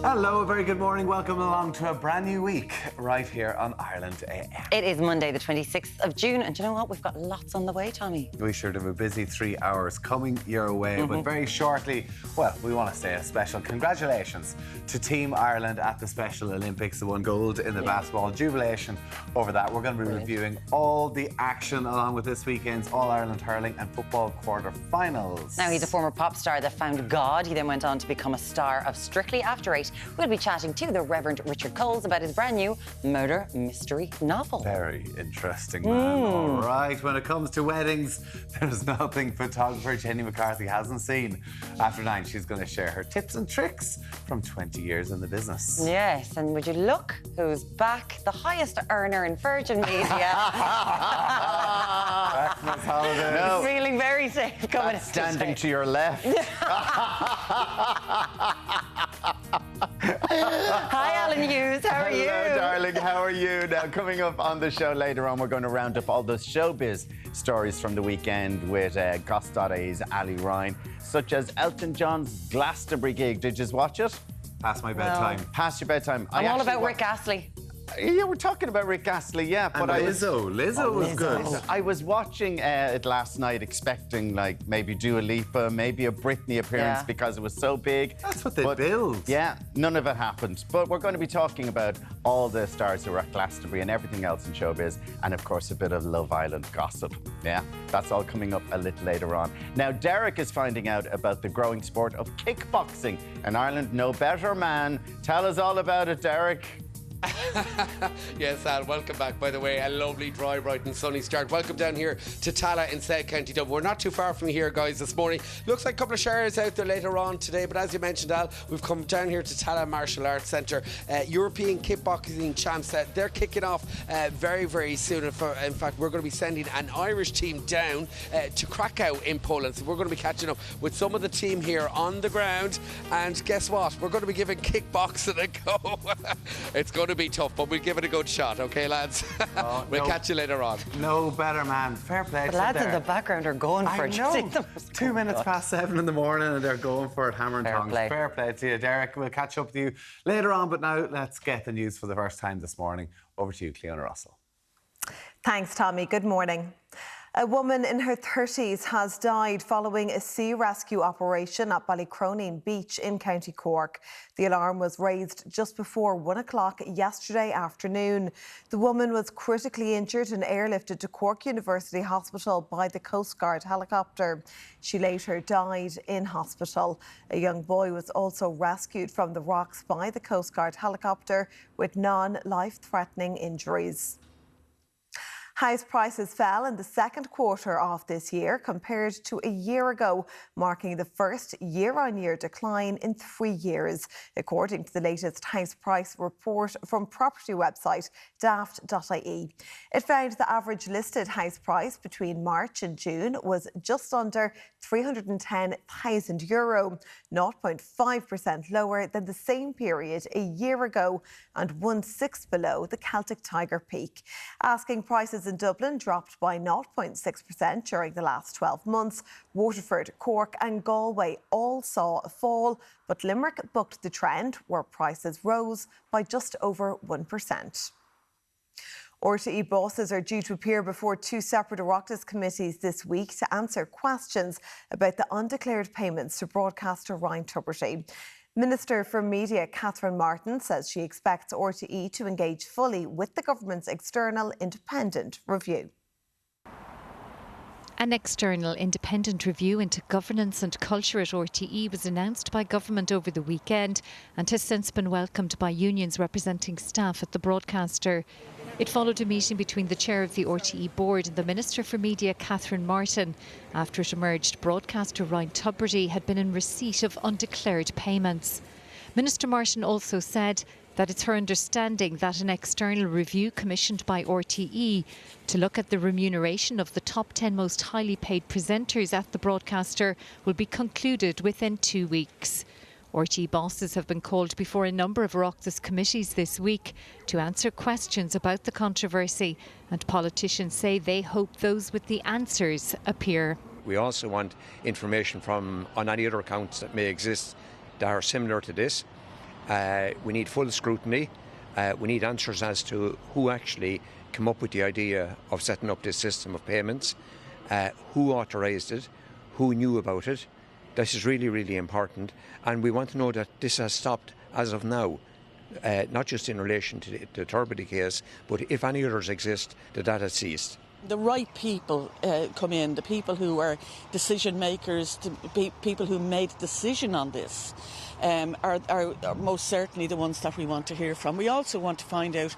Hello, a very good morning. Welcome along to a brand new week right here on Ireland AM. It is Monday, the 26th of June, and do you know what? We've got lots on the way, Tommy. We sure do have a busy 3 hours coming your way, but very shortly, well, we want to say a special congratulations to Team Ireland at the Special Olympics. They won gold in the basketball. Jubilation over that. We're going to be reviewing all the action along with this weekend's All-Ireland hurling and football quarter-finals. Now, he's a former pop star that found God. He then went on to become a star of Strictly After 8. We'll be chatting to the Reverend Richard Coles about his brand new murder mystery novel. Very interesting, man. All right, when it comes to weddings, there's nothing photographer Jenny McCarthy hasn't seen. After 9, she's going to share her tips and tricks from 20 years in the business. Yes, and would you look who's back, the highest earner in Virgin Media. Christmas holiday. No. Feeling very safe coming in. Standing to your left. Hi, Alan Hughes. How are you? Hello, darling. How are you? Now, coming up on the show later on, we're going to round up all those showbiz stories from the weekend with Goss.a's Ali Ryan, such as Elton John's Glastonbury gig. Did you just watch it? Past my bedtime. Past your bedtime. I'm all about Rick Astley. Yeah, we're talking about Rick Astley, yeah. But Lizzo was good. I was watching it last night expecting, like, maybe Dua Lipa, maybe a Britney appearance because it was so big. That's what they build. Yeah, none of it happened. But we're going to be talking about all the stars who were at Glastonbury and everything else in showbiz, and of course a bit of Love Island gossip. Yeah, that's all coming up a little later on. Now, Derek is finding out about the growing sport of kickboxing in Ireland. No better man. Tell us all about it, Derek. Yes, Al, welcome back. By the way, a lovely, dry, bright and sunny start. Welcome down here to Tala in South County Dublin. We're not too far from here, guys, this morning. Looks like a couple of showers out there later on today, but as you mentioned, Al, we've come down here to Tala Martial Arts Centre. European kickboxing champs, they're kicking off very, very soon. In fact, we're going to be sending an Irish team down to Krakow in Poland. So we're going to be catching up with some of the team here on the ground. And guess what? We're going to be giving kickboxing a go. It's going to be tough, but we'll give it a good shot, okay, lads? We'll catch you later on. No better man. Fair play to The lads Derek. in the background are going for it. I You know. see them? 2 minutes past 7 in the morning and they're going for it, hammer and Fair tongs. play. Fair play to you, Derek. We'll catch up with you later on, but now let's get the news for the first time this morning. Over to you, Cliodhna Russel. Thanks, Tommy. Good morning. A woman in her 30s has died following a sea rescue operation at Ballycroneen Beach in County Cork. The alarm was raised just before 1 o'clock yesterday afternoon. The woman was critically injured and airlifted to Cork University Hospital by the Coast Guard helicopter. She later died in hospital. A young boy was also rescued from the rocks by the Coast Guard helicopter with non-life-threatening injuries. House prices fell in the second quarter of this year compared to a year ago, marking the first year-on-year decline in 3 years, according to the latest house price report from property website daft.ie. It found the average listed house price between March and June was just under €310,000, 0.5% lower than the same period a year ago and 1/6 below the Celtic Tiger peak. Asking prices in Dublin dropped by 0.6% during the last 12 months. Waterford, Cork and Galway all saw a fall, but Limerick bucked the trend, where prices rose by just over 1%. RTE bosses are due to appear before 2 separate Oireachtas committees this week to answer questions about the undeclared payments to broadcaster Ryan Tubridy. Minister for Media Catherine Martin says she expects RTE to engage fully with the government's external independent review. An external independent review into governance and culture at RTE was announced by government over the weekend and has since been welcomed by unions representing staff at the broadcaster. It followed a meeting between the chair of the RTE board and the Minister for Media Catherine Martin after it emerged broadcaster Ryan Tubridy had been in receipt of undeclared payments. Minister Martin also said that it's her understanding that an external review commissioned by RTE to look at the remuneration of the top 10 most highly paid presenters at the broadcaster will be concluded within 2 weeks. RTE bosses have been called before a number of Oireachtas committees this week to answer questions about the controversy, and politicians say they hope those with the answers appear. We also want information on any other accounts that may exist that are similar to this. We need full scrutiny. We need answers as to who actually came up with the idea of setting up this system of payments, who authorised it, who knew about it. This is really, really important. And we want to know that this has stopped as of now, not just in relation to the Turbiddy case, but if any others exist, that has ceased. The right people come in, the people who are decision makers, the people who made the decision on this are most certainly the ones that we want to hear from. We also want to find out,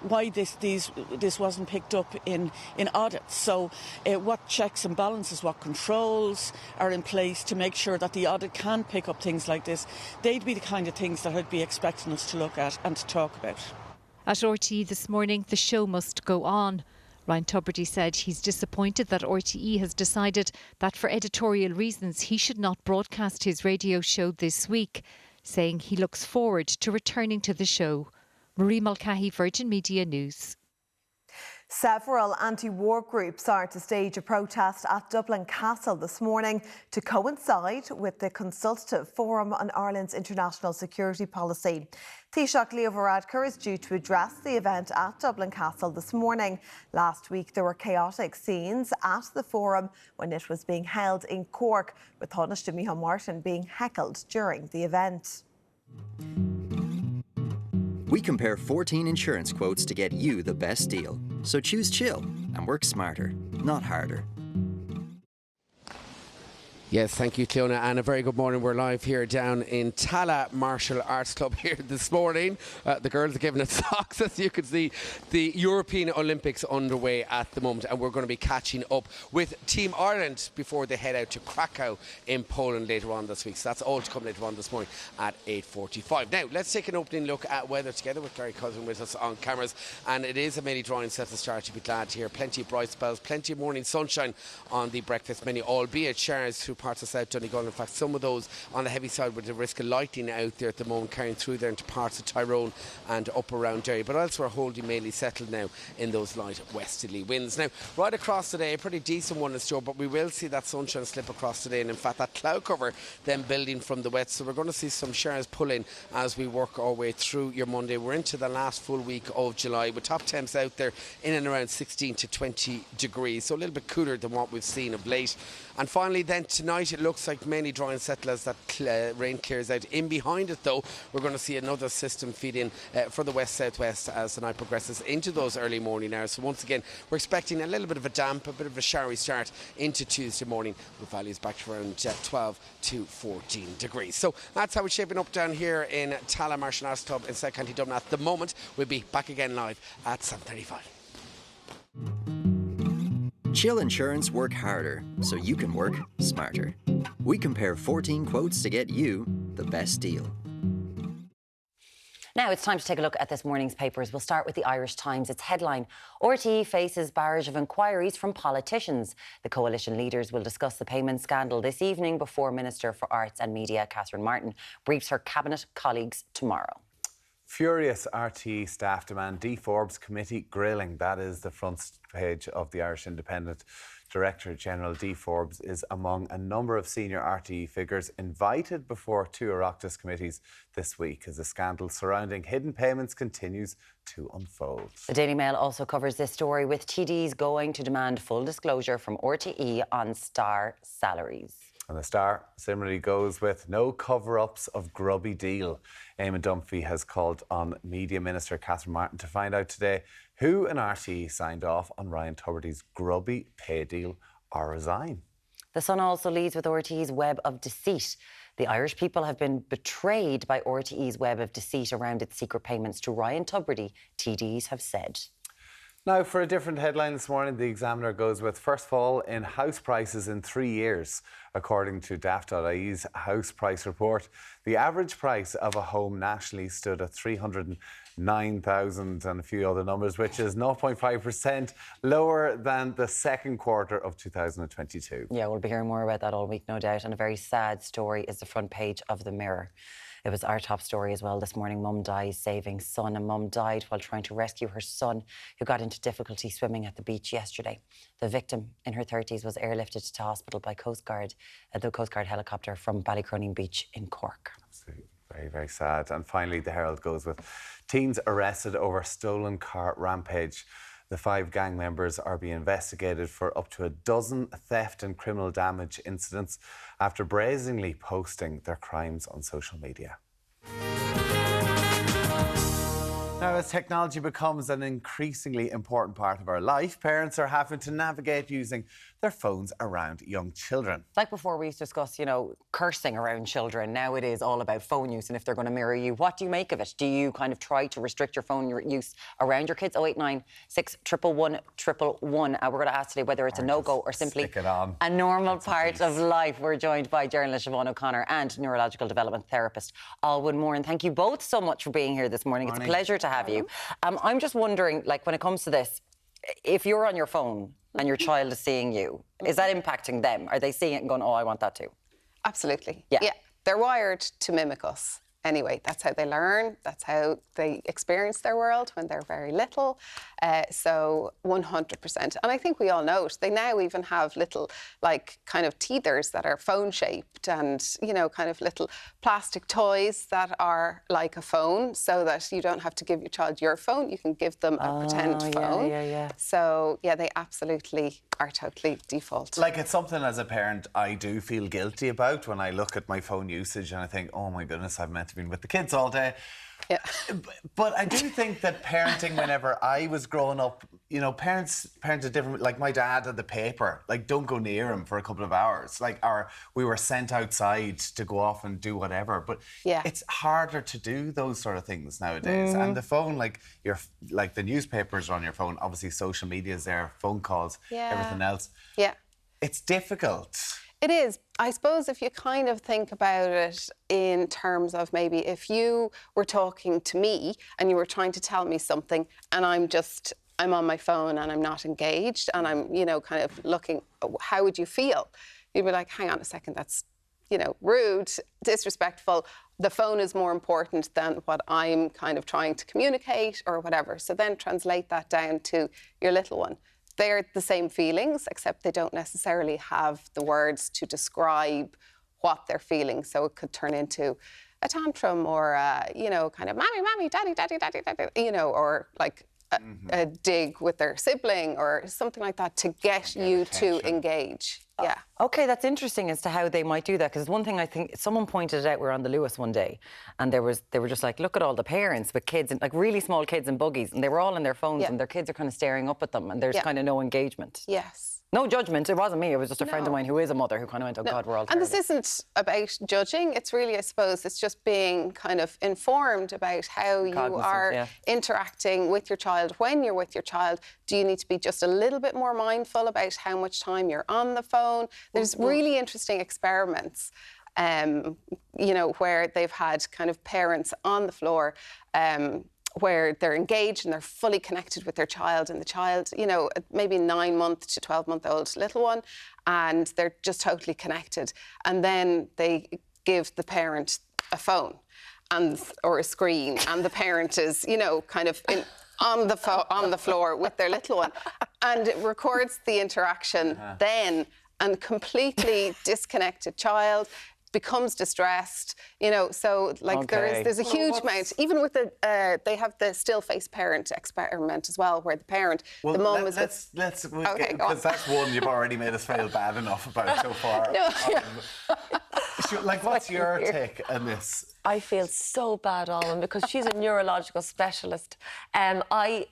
why this wasn't picked up in audits. So what checks and balances, what controls are in place to make sure that the audit can pick up things like this. They'd be the kind of things that I'd be expecting us to look at and to talk about. At RTE this morning, the show must go on. Ryan Tubridy said he's disappointed that RTE has decided that for editorial reasons he should not broadcast his radio show this week, saying he looks forward to returning to the show. Marie Mulcahy, Virgin Media News. Several anti-war groups are to stage a protest at Dublin Castle this morning to coincide with the Consultative Forum on Ireland's International Security Policy. Taoiseach Leo Varadkar is due to address the event at Dublin Castle this morning. Last week there were chaotic scenes at the forum when it was being held in Cork, with Taoiseach Micheál Martin being heckled during the event. We compare 14 insurance quotes to get you the best deal. So choose chill and work smarter, not harder. Yes, thank you, Cliodhna, and a very good morning. We're live here down in Tala Martial Arts Club here this morning. The girls are giving it socks, as you can see. The European Olympics underway at the moment, and we're going to be catching up with Team Ireland before they head out to Krakow in Poland later on this week. So that's all to come later on this morning at 8:45. Now, let's take an opening look at weather together with Gary Cousin with us on cameras. And it is a mainly drying set to start. You'll be glad to hear plenty of bright spells, plenty of morning sunshine on the breakfast menu, albeit showers through parts of South Donegal. In fact, some of those on the heavy side with the risk of lightning out there at the moment, carrying through there into parts of Tyrone and up around Derry. But elsewhere, holding mainly settled now in those light westerly winds. Now, right across today, a pretty decent one in store, but we will see that sunshine slip across today. And in fact, that cloud cover then building from the west. So we're going to see some showers pull in as we work our way through your Monday. We're into the last full week of July with top temps out there in and around 16 to 20 degrees. So a little bit cooler than what we've seen of late. And finally then tonight it looks like mainly dry and settle as that rain clears out. In behind it though, we're going to see another system feed in for the west-southwest as the night progresses into those early morning hours. So once again, we're expecting a little bit of a damp, a bit of a showery start into Tuesday morning with values back to around 12 to 14 degrees. So that's how it's shaping up down here in Tala Martial Arts Club in South County Dublin at the moment. We'll be back again live at 7:35. Chill Insurance work harder so you can work smarter. We compare 14 quotes to get you the best deal. Now it's time to take a look at this morning's papers. We'll start with the Irish Times. Its headline, RTE faces barrage of inquiries from politicians. The coalition leaders will discuss the payment scandal this evening before Minister for Arts and Media, Catherine Martin, briefs her cabinet colleagues tomorrow. Furious RTE staff demand Forbes committee grilling. That is the front page of the Irish Independent. Director General Forbes is among a number of senior RTE figures invited before two Oireachtas committees this week as the scandal surrounding hidden payments continues to unfold. The Daily Mail also covers this story, with TDs going to demand full disclosure from RTE on star salaries. And the Star similarly goes with no cover-ups of grubby deal. Eamon Dunphy has called on Media Minister Catherine Martin to find out today who in RTE signed off on Ryan Tubridy's grubby pay deal or resign. The Sun also leads with RTE's web of deceit. The Irish people have been betrayed by RTE's web of deceit around its secret payments to Ryan Tubridy, TDs have said. Now, for a different headline this morning, the Examiner goes with first fall in house prices in 3 years. According to daft.ie's house price report, the average price of a home nationally stood at 309,000 and a few other numbers, which is 0.5% lower than the second quarter of 2022. Yeah, we'll be hearing more about that all week, no doubt. And a very sad story is the front page of the Mirror. It was our top story as well this morning. Mum dies saving son. And Mum died while trying to rescue her son, who got into difficulty swimming at the beach yesterday. The victim, in her 30s, was airlifted to hospital by the Coast Guard helicopter from Ballycronin Beach in Cork. Absolutely. Very, very sad. And finally, the Herald goes with teens arrested over stolen car rampage. The 5 gang members are being investigated for up to a dozen theft and criminal damage incidents after brazenly posting their crimes on social media. Now, as technology becomes an increasingly important part of our life, parents are having to navigate using their phones around young children. Like before, we used to discuss, you know, cursing around children. Now it is all about phone use and if they're going to mirror you. What do you make of it? Do you kind of try to restrict your phone use around your kids? 089 611 111. We're going to ask today whether it's a no-go or simply a normal part of life. We're joined by journalist Siobhan O'Connor and neurological development therapist Alwyn Moore. And thank you both so much for being here this morning. It's a pleasure to have you. I'm just wondering, like, when it comes to this, if you're on your phone and your child is seeing you, is that impacting them? Are they seeing it and going, oh, I want that too? Absolutely. Yeah. They're wired to mimic us. Anyway, that's how they learn. That's how they experience their world when they're very little. So 100%. And I think we all know it. They now even have little, like, kind of teethers that are phone-shaped and, you know, kind of little plastic toys that are like a phone so that you don't have to give your child your phone. You can give them a pretend phone. Yeah. So, yeah, they absolutely are totally default. Like, it's something as a parent I do feel guilty about when I look at my phone usage and I think, oh my goodness, I've meant to be with the kids all day. Yeah. But I do think that parenting, whenever I was growing up, you know, parents are different. Like, my dad had the paper, like, don't go near him for a couple of hours. Like, or we were sent outside to go off and do whatever. But it's harder to do those sort of things nowadays. And the phone, like, the newspapers are on your phone. Obviously, social media is there, phone calls, everything else. Yeah. It's difficult. It is. I suppose if you kind of think about it in terms of maybe if you were talking to me and you were trying to tell me something and I'm on my phone and I'm not engaged and I'm, you know, kind of looking, how would you feel? You'd be like, hang on a second, that's, you know, rude, disrespectful. The phone is more important than what I'm kind of trying to communicate or whatever. So then translate that down to your little one. They're the same feelings, except they don't necessarily have the words to describe what they're feeling. So it could turn into a tantrum or, you know, kind of, mommy, mommy, daddy, daddy, daddy, daddy, you know, or like a dig with their sibling or something like that to get you to engage. Yeah. Okay, that's interesting as to how they might do that, because one thing I think someone pointed it out. We were on the Lewis one day, and they were just like, look at all the parents with kids, and like really small kids in buggies, and they were all on their phones, and their kids are kind of staring up at them, and there's kind of no engagement. Yes. No judgment. It wasn't me. It was just a friend of mine who is a mother who kind of went, oh God, we're all terrible. And this isn't about judging. It's really, I suppose, it's just being kind of informed about how you are interacting with your child. When you're with your child, do you need to be just a little bit more mindful about how much time you're on the phone? There's really interesting experiments, you know, where they've had kind of parents on the floor where they're engaged and they're fully connected with their child, and the child, you know, maybe 9-month to 12-month-old little one, and they're just totally connected. And then they give the parent a phone or a screen, and the parent is, you know, kind of on the floor with their little one, and it records the interaction then, and completely disconnected child becomes distressed, you know, so like there's a huge amount, even with the they have the still face parent experiment as well, where the parent, the mum is because that's one you've already made us feel bad enough about so far. Like, what's your take on this? I feel so bad, Alwyn, because she's a neurological specialist. I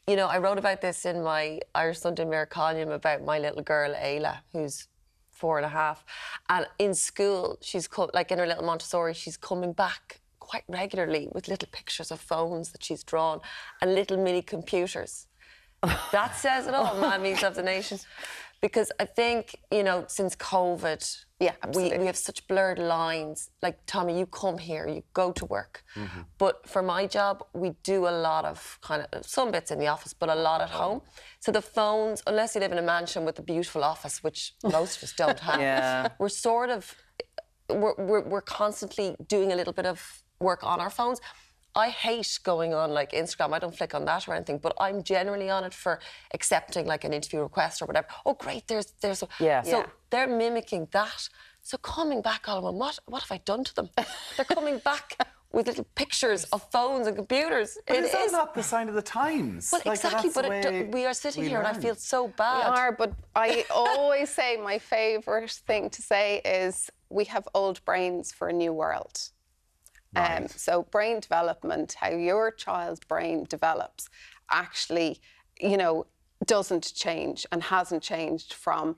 wrote about this in my Irish Sunday Mirror column about my little girl Ayla, who's 4.5, and in school she's like in her little Montessori, she's coming back quite regularly with little pictures of phones that she's drawn and little mini computers. That says it all, mammies of the nation. Because I think, you know, since COVID, we have such blurred lines. Like, Tommy, you come here, you go to work. Mm-hmm. But for my job, we do a lot of kind of, some bits in the office, but a lot at home. So the phones, unless you live in a mansion with a beautiful office, which most of us don't have, we're sort of, we're constantly doing a little bit of work on our phones. I hate going on like Instagram. I don't flick on that or anything, but I'm generally on it for accepting like an interview request or whatever. Oh, great, there's so they're mimicking that. So coming back, Alwyn, what have I done to them? They're coming back with little pictures of phones and computers. But is that not the sign of the times? Well, Like, exactly, that's the but way we are sitting we here and I learn. feel so bad. We are, but I always say my favourite thing to say is we have old brains for a new world. Right. So brain development, how your child's brain develops, actually, you know, doesn't change and hasn't changed from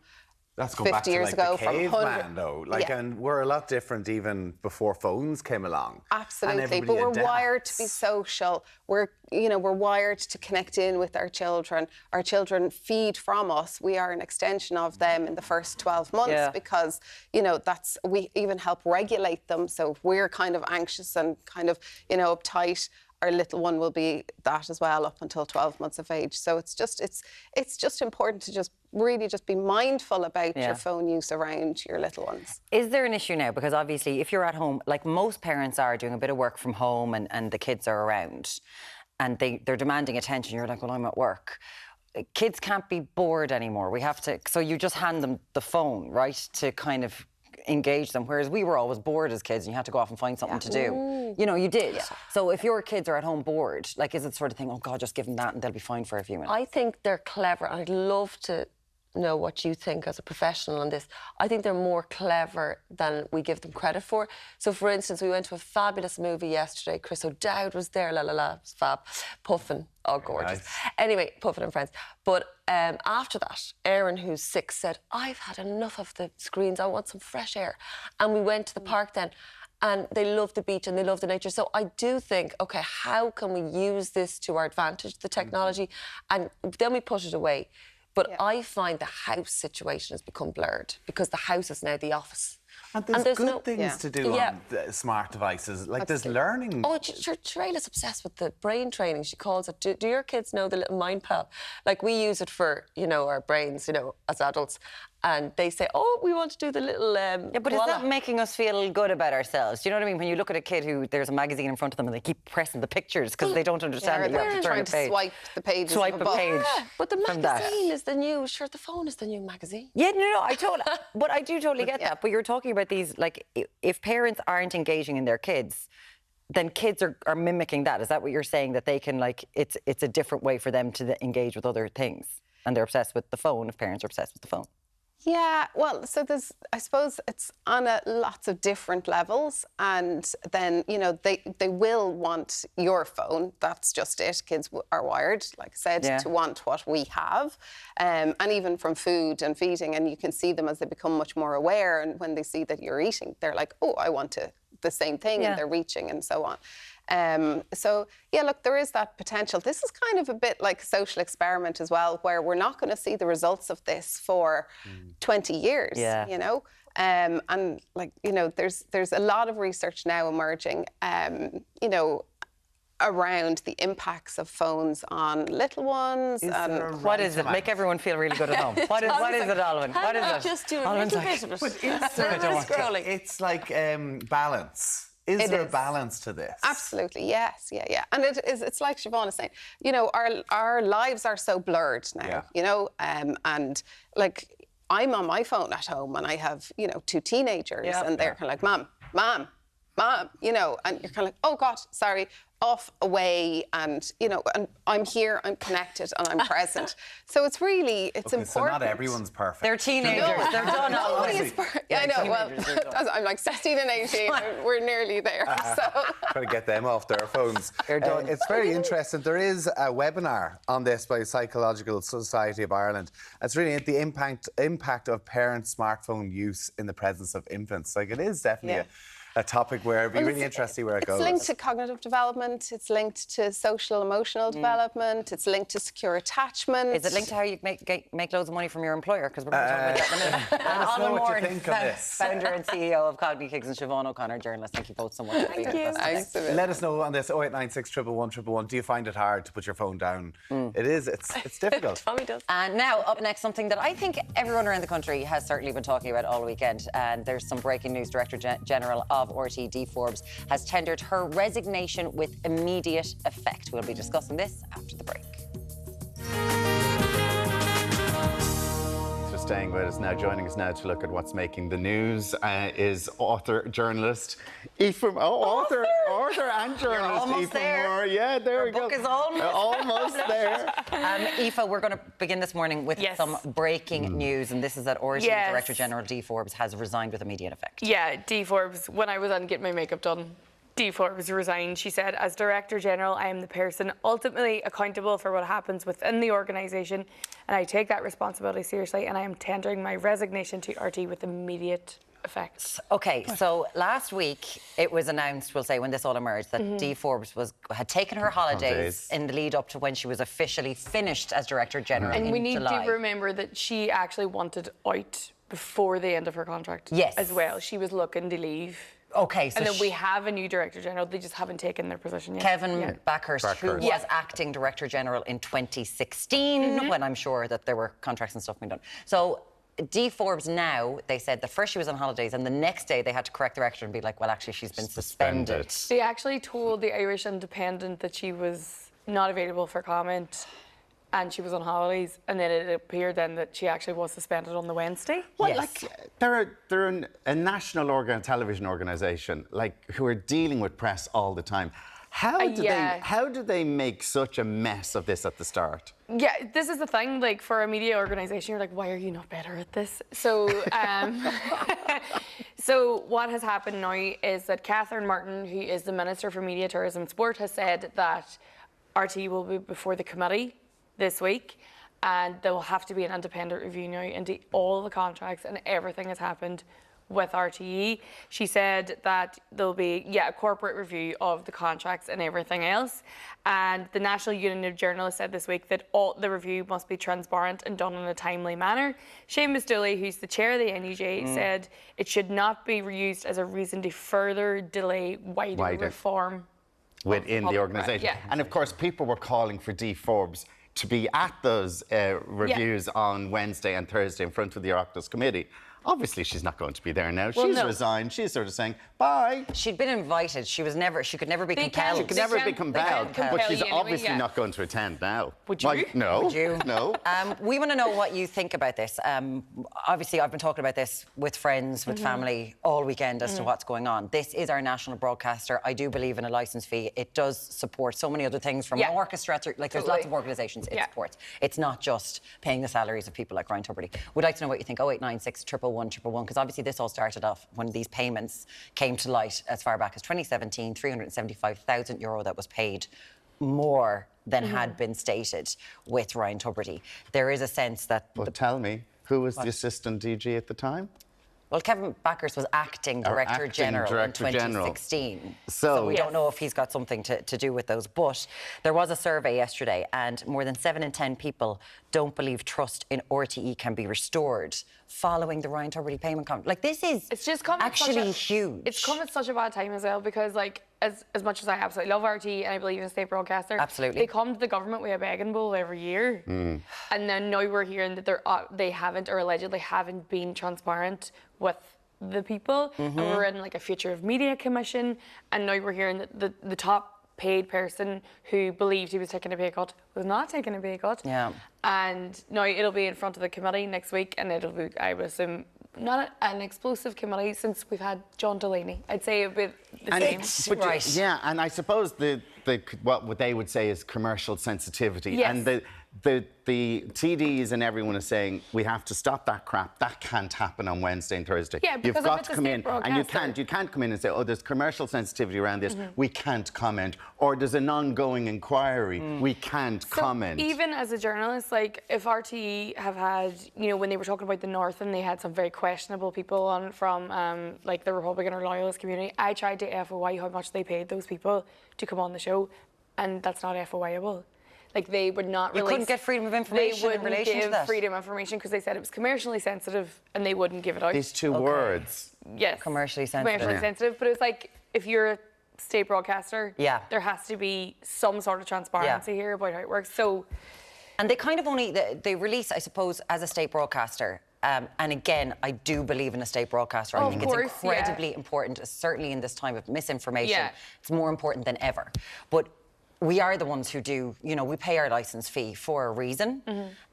That's going back 50 to years like ago, the from caveman, 100. though. Like, Yeah. and we're a lot different even before phones came along. And Absolutely, but everybody we're wired to be adapts. social. We're wired to connect in with our children. Our children feed from us. We are an extension of them in the first 12 months because, we even help regulate them. So if we're kind of anxious and kind of, uptight, our little one will be that as well up until 12 months of age. So it's just important to just really just be mindful about your phone use around your little ones. Is there an issue now? Because obviously if you're at home, like most parents are doing a bit of work from home and the kids are around and they're demanding attention, you're like, well, I'm at work. Kids can't be bored anymore. So you just hand them the phone, right, to kind of engage them, whereas we were always bored as kids and you had to go off and find something to do. You did. Yeah. So if your kids are at home bored, like, is it sort of thing, oh God, just give them that and they'll be fine for a few minutes? I think they're clever. I'd love to know what you think as a professional on this. I think they're more clever than we give them credit for. So, for instance, we went to a fabulous movie yesterday. Chris O'Dowd was there, it was fab. Puffin, oh, gorgeous. Nice. Anyway, Puffin and friends. But after that, Erin, who's 6, said, I've had enough of the screens, I want some fresh air. And we went to the park then, and they love the beach and they love the nature. So I do think, OK, how can we use this to our advantage, the technology? And then we put it away. But I find the house situation has become blurred because the house is now the office. And there's good no things to do on the smart devices. Like, there's learning. Oh, Traila's obsessed with the brain training, she calls it. Do your kids know the little Mind Pal? Like, we use it for, our brains, as adults. And they say, oh, we want to do the little but is that making us feel good about ourselves? Do you know what I mean? When you look at a kid who there's a magazine in front of them and they keep pressing the pictures because they don't understand that you have to turn a page. Swipe the pages. Swipe a page. Yeah, but the magazine is the new. Sure, the phone is the new magazine. Yeah, no, but I do totally get that. But you're talking about these, like, if parents aren't engaging in their kids, then kids are mimicking that. Is that what you're saying? That they can, like, it's a different way for them to engage with other things, and they're obsessed with the phone if parents are obsessed with the phone. Yeah, well, so I suppose it's on lots of different levels, and then, they will want your phone. That's just it. Kids are wired, like I said, to want what we have, and even from food and feeding, and you can see them as they become much more aware, and when they see that you're eating, they're like, oh, I want the same thing, and they're reaching and so on. Look, there is that potential. This is kind of a bit like a social experiment as well, where we're not going to see the results of this for 20 years, and there's a lot of research now emerging, around the impacts of phones on little ones. What is it? Make everyone feel really good at home. What is it, Alvin? What is it? Just do a little bit of it. But it's like balance. Is there a balance to this? Absolutely, yes, yeah. And it's like Siobhan is saying, our lives are so blurred now, and like, I'm on my phone at home and I have, 2 teenagers and they're kind of like, Mom, and you're kind of like, oh God, sorry, off, away, and, and I'm here, I'm connected, and I'm present. So it's important. So not everyone's perfect. They're teenagers. No, they're done. Nobody is perfect. I know, well, I'm like 16 and 18, and we're nearly there, so. Trying to get them off their phones. They're done. It's very interesting. There is a webinar on this by Psychological Society of Ireland. It's really the impact of parents' smartphone use in the presence of infants. Like, it is definitely a topic where it'd be really interesting where it goes. It's linked to cognitive development, it's linked to social emotional development, it's linked to secure attachment. Is it linked to how you make loads of money from your employer? Because we're going to talk about that in a minute. Let us know what you think of this. Founder and CEO of Cogni Kicks, and Siobhan O'Connor, journalist. Thank you both so much. Thank you. Thanks. Let us know on this 0896 111 111. Do you find it hard to put your phone down? It is. It's difficult. Tommy does. And now, up next, something that I think everyone around the country has certainly been talking about all weekend. And there's some breaking news. Director General of RTD, Forbes, has tendered her resignation with immediate effect. We'll be discussing this after the break. staying with us now. Joining us now to look at what's making the news is author, journalist, Aoife. Author and journalist. You're almost Aoife there. Moore. Yeah, there we go. Book is almost there. Aoife, we're going to begin this morning with some breaking news, and this is that RTE Director General D. Forbes has resigned with immediate effect. Yeah, D. Forbes, when I was on getting my makeup done, D. Forbes resigned. She said, as Director General, I am the person ultimately accountable for what happens within the organisation, and I take that responsibility seriously, and I am tendering my resignation to RTE with immediate effect. Okay, so last week it was announced, we'll say, when this all emerged, that Dee Forbes had taken her holidays in the lead up to when she was officially finished as Director General in And we need July. to remember that she actually wanted out before the end of her contract. Yes. As well. She was looking to leave. Okay, so and then we have a new Director General, they just haven't taken their position yet. Kevin Backhurst, who was acting Director General in 2016, when I'm sure that there were contracts and stuff being done. So Dee Forbes now, they said the first she was on holidays and the next day they had to correct the record and be like, well, actually, she's been suspended. They actually told the Irish Independent that she was not available for comment and she was on holidays, and then it appeared then that she actually was suspended on the Wednesday. Well, like, they're a national television organisation, like, who are dealing with press all the time. How do they make such a mess of this at the start? Yeah, this is the thing, like, for a media organisation, you're like, why are you not better at this? So, so what has happened now is that Catherine Martin, who is the Minister for Media, Tourism and Sport, has said that RTE will be before the committee this week, and there will have to be an independent review now into all the contracts and everything that's happened with RTE. She said that there'll be, a corporate review of the contracts and everything else. And the National Union of Journalists said this week that all the review must be transparent and done in a timely manner. Seamus Dooley, who's the chair of the NUJ, said it should not be used as a reason to further delay wider reform within the organisation. And of course, people were calling for Dee Forbes to be at those reviews on Wednesday and Thursday in front of the Oireachtas Committee. Obviously, she's not going to be there now. She's resigned. She's sort of saying, bye. She'd been invited. She could never be compelled. She could never be compelled, but she's obviously not going to attend now. Would you? Like, no. Would you? No. We want to know what you think about this. Obviously, I've been talking about this with friends, with family all weekend as to what's going on. This is our national broadcaster. I do believe in a licence fee. It does support so many other things, from an orchestra to, like, there's lots of organisations it supports. It's not just paying the salaries of people like Ryan Tubridy. We'd like to know what you think. 0896 111 111, because obviously this all started off when these payments came to light as far back as 2017, €375,000 that was paid more than had been stated with Ryan Tubridy. There is a sense that... Well, tell me, who was the assistant DG at the time? Well, Kevin Backhurst was acting Director General in 2016. So we don't know if he's got something to do with those. But there was a survey yesterday, and more than 7 in 10 people don't believe trust in RTE can be restored following the Ryan Tubridy payment contract. Like, this is actually huge. It's come at such a bad time as well, because, like, as much as I absolutely love RTE and I believe in a state broadcaster, they come to the government with a begging bowl every year. And then now we're hearing that they haven't, or allegedly haven't, been transparent with the people. And we're in, like, a Future of Media Commission, and now we're hearing that the top paid person who believed he was taking a pay cut was not taking a pay cut. And now it'll be in front of the committee next week, and it'll be, I would assume, not an explosive committee since we've had John Delaney. I'd say it'd be the same. Yeah, and I suppose what they would say is commercial sensitivity. Yes. And the TDs and everyone is saying, we have to stop that crap. That can't happen on Wednesday and Thursday. Yeah, because you've got to come in, and you can't come in and say, oh, there's commercial sensitivity around this. We can't comment. Or there's an ongoing inquiry. We can't comment. Even as a journalist, like, if RTE have had, when they were talking about the North and they had some very questionable people on from, like, the Republican or Loyalist community, I tried to FOI how much they paid those people to come on the show, and that's not FOIable. Like, they would not release... You couldn't get freedom of information in relation to that? They wouldn't give freedom of information because they said it was commercially sensitive and they wouldn't give it out. These two words. Yes. Commercially sensitive. Commercially sensitive. But it's like, if you're a state broadcaster, there has to be some sort of transparency here about how it works. So... And they kind of only... They release, I suppose, as a state broadcaster. And again, I do believe in a state broadcaster. I think it's incredibly important, certainly in this time of misinformation. It's more important than ever. But we are the ones who do, we pay our licence fee for a reason.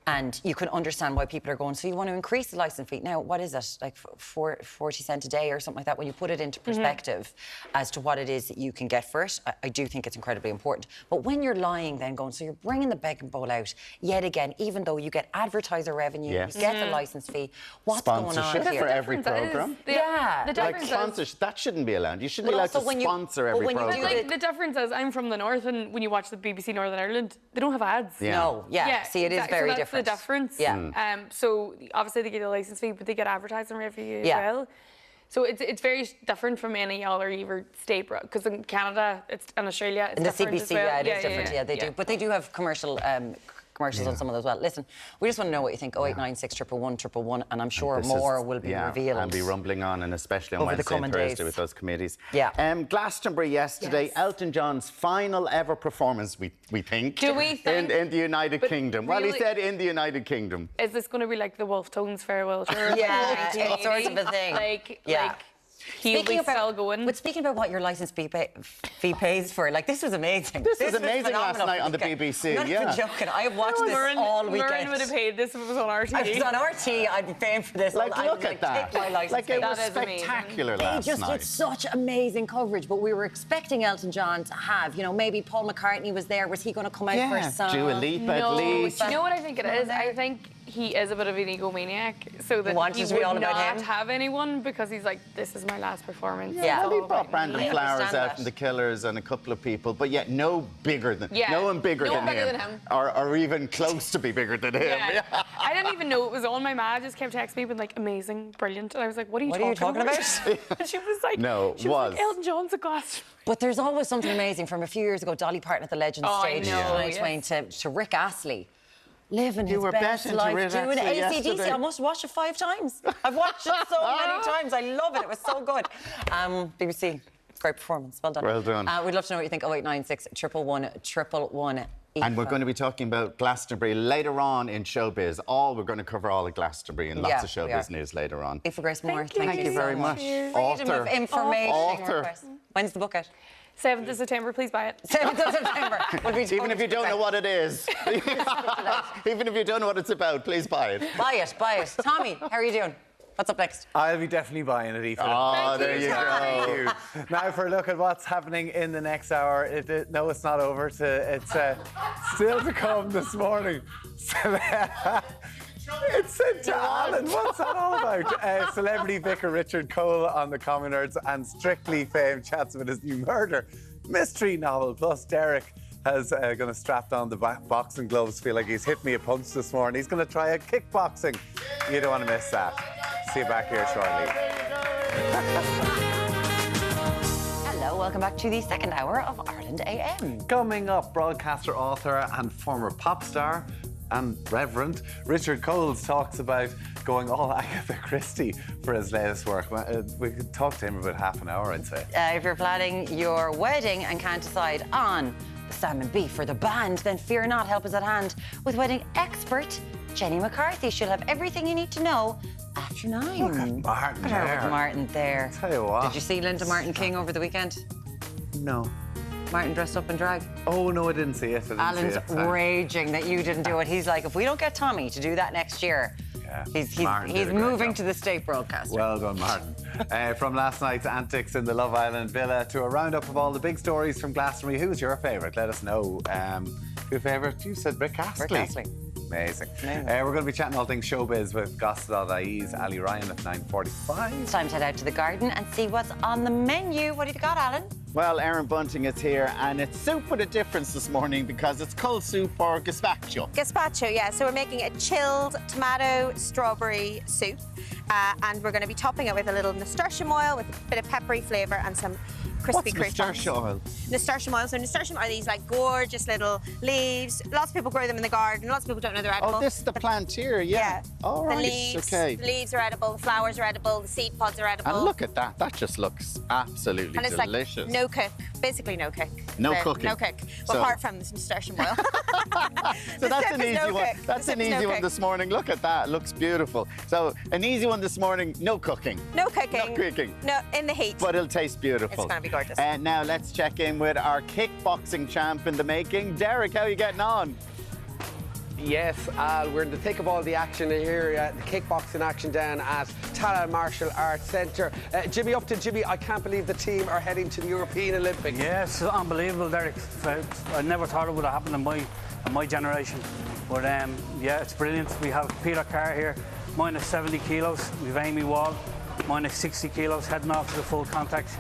And you can understand why people are going, so you want to increase the licence fee. Now, what is it? Like 40 cents a day or something like that? When you put it into perspective as to what it is that you can get for it, I do think it's incredibly important. But when you're lying then going, so you're bringing the begging bowl out yet again, even though you get advertiser revenue, you get the licence fee, what's going on here? For every programme. The like sponsorship, that shouldn't be allowed. You shouldn't be allowed to sponsor every programme. Like, the difference is, I'm from the north, and when you watch the BBC Northern Ireland, they don't have ads. No, see, it is very different. That's the difference. Yeah. So obviously they get a licence fee, but they get advertising revenue as well. So it's very different from any other state, because in Canada, and Australia, it's different the CBC, as well. it is different. Yeah, they do. But they do have commercials on some of those as well. Listen, we just want to know what you think. 0896 111 111, and I'm sure more will be revealed. And be rumbling on, and especially on Wednesday and Thursday with those committees. Glastonbury yesterday, Elton John's final ever performance, we think. Do we think? In the United Kingdom. Well, really, he said in the United Kingdom. Is this going to be like the Wolf Tones farewell tour? It's sort of a thing. He'll be still going. But speaking about what your licence fee pays for, like, this was amazing. This was amazing last night on the BBC. I'm not even joking. I have watched this all weekend. Murren would have paid this if it was on RT. If it was on RT, I'd be paying for this. Like, look at that. Like, it was spectacular last night. It's such amazing coverage, but we were expecting Elton John to have, maybe Paul McCartney was there. Was he going to come out for a song? Dua Lipa at least. Do you know what I think it is? I think he is a bit of an egomaniac, so that he would not have anyone, because he's like, this is my last performance. Well, he brought Brandon Flowers out from the Killers and a couple of people, but yet no one bigger than him. Or even close to be bigger than him. I didn't even know it was on. My ma just kept texting me with like, amazing, brilliant, and I was like, what are you talking about? And she was like, Elton John's a Glastonbury. But there's always something amazing. From a few years ago, Dolly Parton at the Legends stage, Twain to Rick Astley. Living his best life, doing AC/DC. I must watch it 5 times. I've watched it so many times. I love it. It was so good. BBC, great performance. Well done. Well done. We'd love to know what you think. 0896 111 111. And we're going to be talking about Glastonbury later on in Showbiz. We're going to cover all of Glastonbury and lots of Showbiz news later on. Aoife Grace Moore, thank you very much. Freedom of information. When's the book out? 7th of September, please buy it. 7th of September. Even if you don't know what it is. Even if you don't know what it's about, please buy it. Buy it. Tommy, how are you doing? What's up next? I'll be definitely buying it, Aoife. Oh, there you go. Now for a look at what's happening in the next hour. No, it's not over. It's still to come this morning. It's sent to Alan. What's that all about? Celebrity vicar Richard Cole on the Commoners, and Strictly fame chats about his new murder mystery novel. Plus, Derek has going to strap on the boxing gloves. Feel like he's hit me a punch this morning. He's going to try a kickboxing. You don't want to miss that. See you back here shortly. Hello, welcome back to the second hour of Ireland AM. Coming up, broadcaster, author, and former pop star and Reverend Richard Coles talks about going all Agatha Christie for his latest work. We could talk to him about half an hour, I'd say. If you're planning your wedding and can't decide on the salmon beef or the band, then fear not, help is at hand with wedding expert Jenny McCarthy. She'll have everything you need to know after 9. Look at Martin there. Martin there. Tell you what. Did you see Linda Martin King over the weekend? No. Martin dressed up in drag. Oh, no, I didn't see it. Alan's raging that you didn't do it. He's like, if we don't get Tommy to do that next year, he's moving to the state broadcaster. Well done, Martin. From last night's antics in the Love Island villa to a roundup of all the big stories from Glastonbury. Who's your favourite? Let us know. Your favourite? You said Rick Astley. Rick Astley. Amazing. We're going to be chatting all things showbiz with Gossip.ie's Ali Ryan at 9:45. It's time to head out to the garden and see what's on the menu. What have you got, Alan? Well, Aaron Bunting is here, and it's soup with a difference this morning because it's cold soup or gazpacho. Gazpacho, yeah. So we're making a chilled tomato strawberry soup, and we're going to be topping it with a little nasturtium oil with a bit of peppery flavour and some crispy croutons. What's nasturtium oil? Nasturtium oil. So nasturtium are these like gorgeous little leaves. Lots of people grow them in the garden. Lots of people don't know they're edible. Oh, this is the plant here, yeah. All right, the leaves are edible, the flowers are edible, the seed pods are edible. And look at that. That just looks absolutely and it's delicious. Like no cook, basically no cook. No cooking. No cook. Well, apart from this nasturtium oil. So that's an easy one. That's an easy one this morning. Look at that. Looks beautiful. So an easy one this morning. No cooking. No cooking. No cooking. No, in the heat. But it'll taste beautiful. It's going to be gorgeous. And now let's check in with our kickboxing champ in the making. Derek, how are you getting on? Yes, we're in the thick of all the action here, the kickboxing action down at Tala Martial Arts Centre. Jimmy Upton, Jimmy, I can't believe the team are heading to the European Olympics. Yes, unbelievable, Derek. I never thought it would have happened in my generation. But yeah, it's brilliant. We have Peter Carr here, minus 70 kilos. We've Amy Wall, minus 60 kilos, heading off to the full contact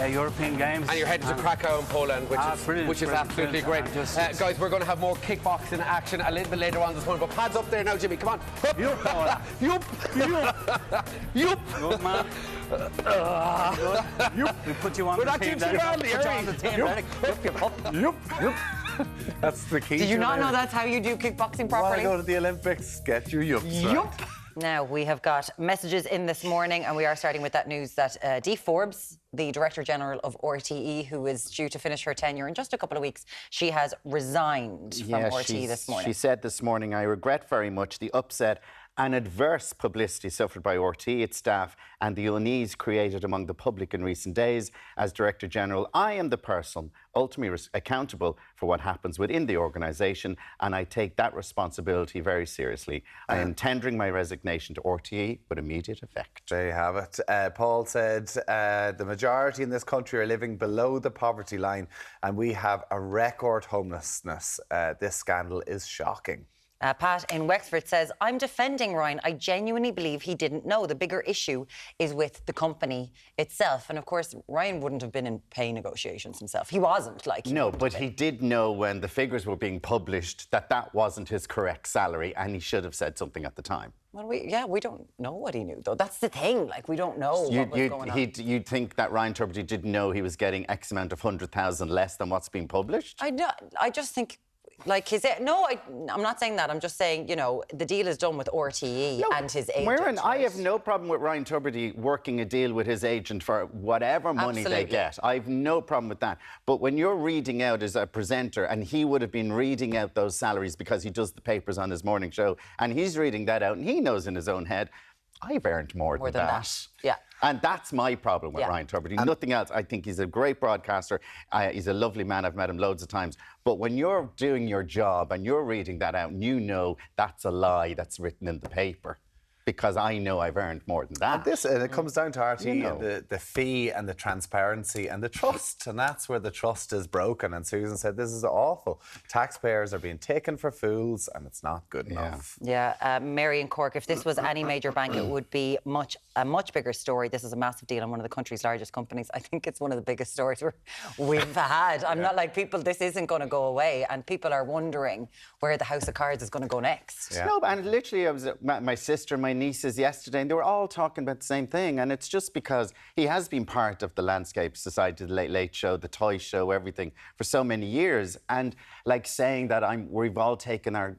European Games. And you're heading to Krakow in Poland, which is absolutely great. Guys, we're going to have more kickboxing action a little bit later on this morning. But pads up there now, Jimmy. Come on. Yup. Yup. Yup. Good man. We put you on we're the not team, too Derek. early, Put you on the team, Derek. Yup. That's the key. Did you not know that's how you do kickboxing properly? Want to go to the Olympics? Get your yups right. Yup. Now, we have got messages in this morning, and we are starting with that news that Dee Forbes, the Director General of RTE, who is due to finish her tenure in just a couple of weeks, she has resigned from RTE this morning. She said this morning, I regret very much the upset and adverse publicity suffered by RTE, its staff, and the unease created among the public in recent days. As Director General, I am the person ultimately accountable for what happens within the organisation, and I take that responsibility very seriously. I am tendering my resignation to RTE with immediate effect. There you have it. Paul said the majority in this country are living below the poverty line, and we have a record homelessness. This scandal is shocking. Pat in Wexford says, I'm defending Ryan. I genuinely believe he didn't know. The bigger issue is with the company itself. And of course, Ryan wouldn't have been in pay negotiations himself. He wasn't like... No, but he did know when the figures were being published that that wasn't his correct salary, and he should have said something at the time. Well, we don't know what he knew, though. That's the thing. Like, we don't know what was going on. You'd think that Ryan Tubridy didn't know he was getting X amount of 100,000 less than what's being published? I just think... Like, I'm not saying that. I'm just saying, you know, the deal is done with RTE and his agent. I have no problem with Ryan Tubridy working a deal with his agent for whatever money they get. I've no problem with that. But when you're reading out as a presenter, and he would have been reading out those salaries because he does the papers on his morning show, and he's reading that out, and he knows in his own head, I've earned more than that. Yeah. And that's my problem with Ryan Tubridy. Nothing else. I think he's a great broadcaster. He's a lovely man. I've met him loads of times. But when you're doing your job and you're reading that out, and you know that's a lie that's written in the paper, because I know I've earned more than that. And it comes down to RTE, and the fee and the transparency and the trust, and that's where the trust is broken. And Susan said, this is awful. Taxpayers are being taken for fools, and it's not good enough. Yeah, Mary in Cork, if this was any major bank, it would be a much bigger story. This is a massive deal on one of the country's largest companies. I think it's one of the biggest stories we've had. I'm not like people, this isn't going to go away, and people are wondering where the House of Cards is going to go next. Yeah. No, and literally, I was my sister, my nieces yesterday, and they were all talking about the same thing. And it's just because he has been part of the Landscape Society, the Late Late Show, the Toy Show, everything for so many years. And like saying that we've all taken our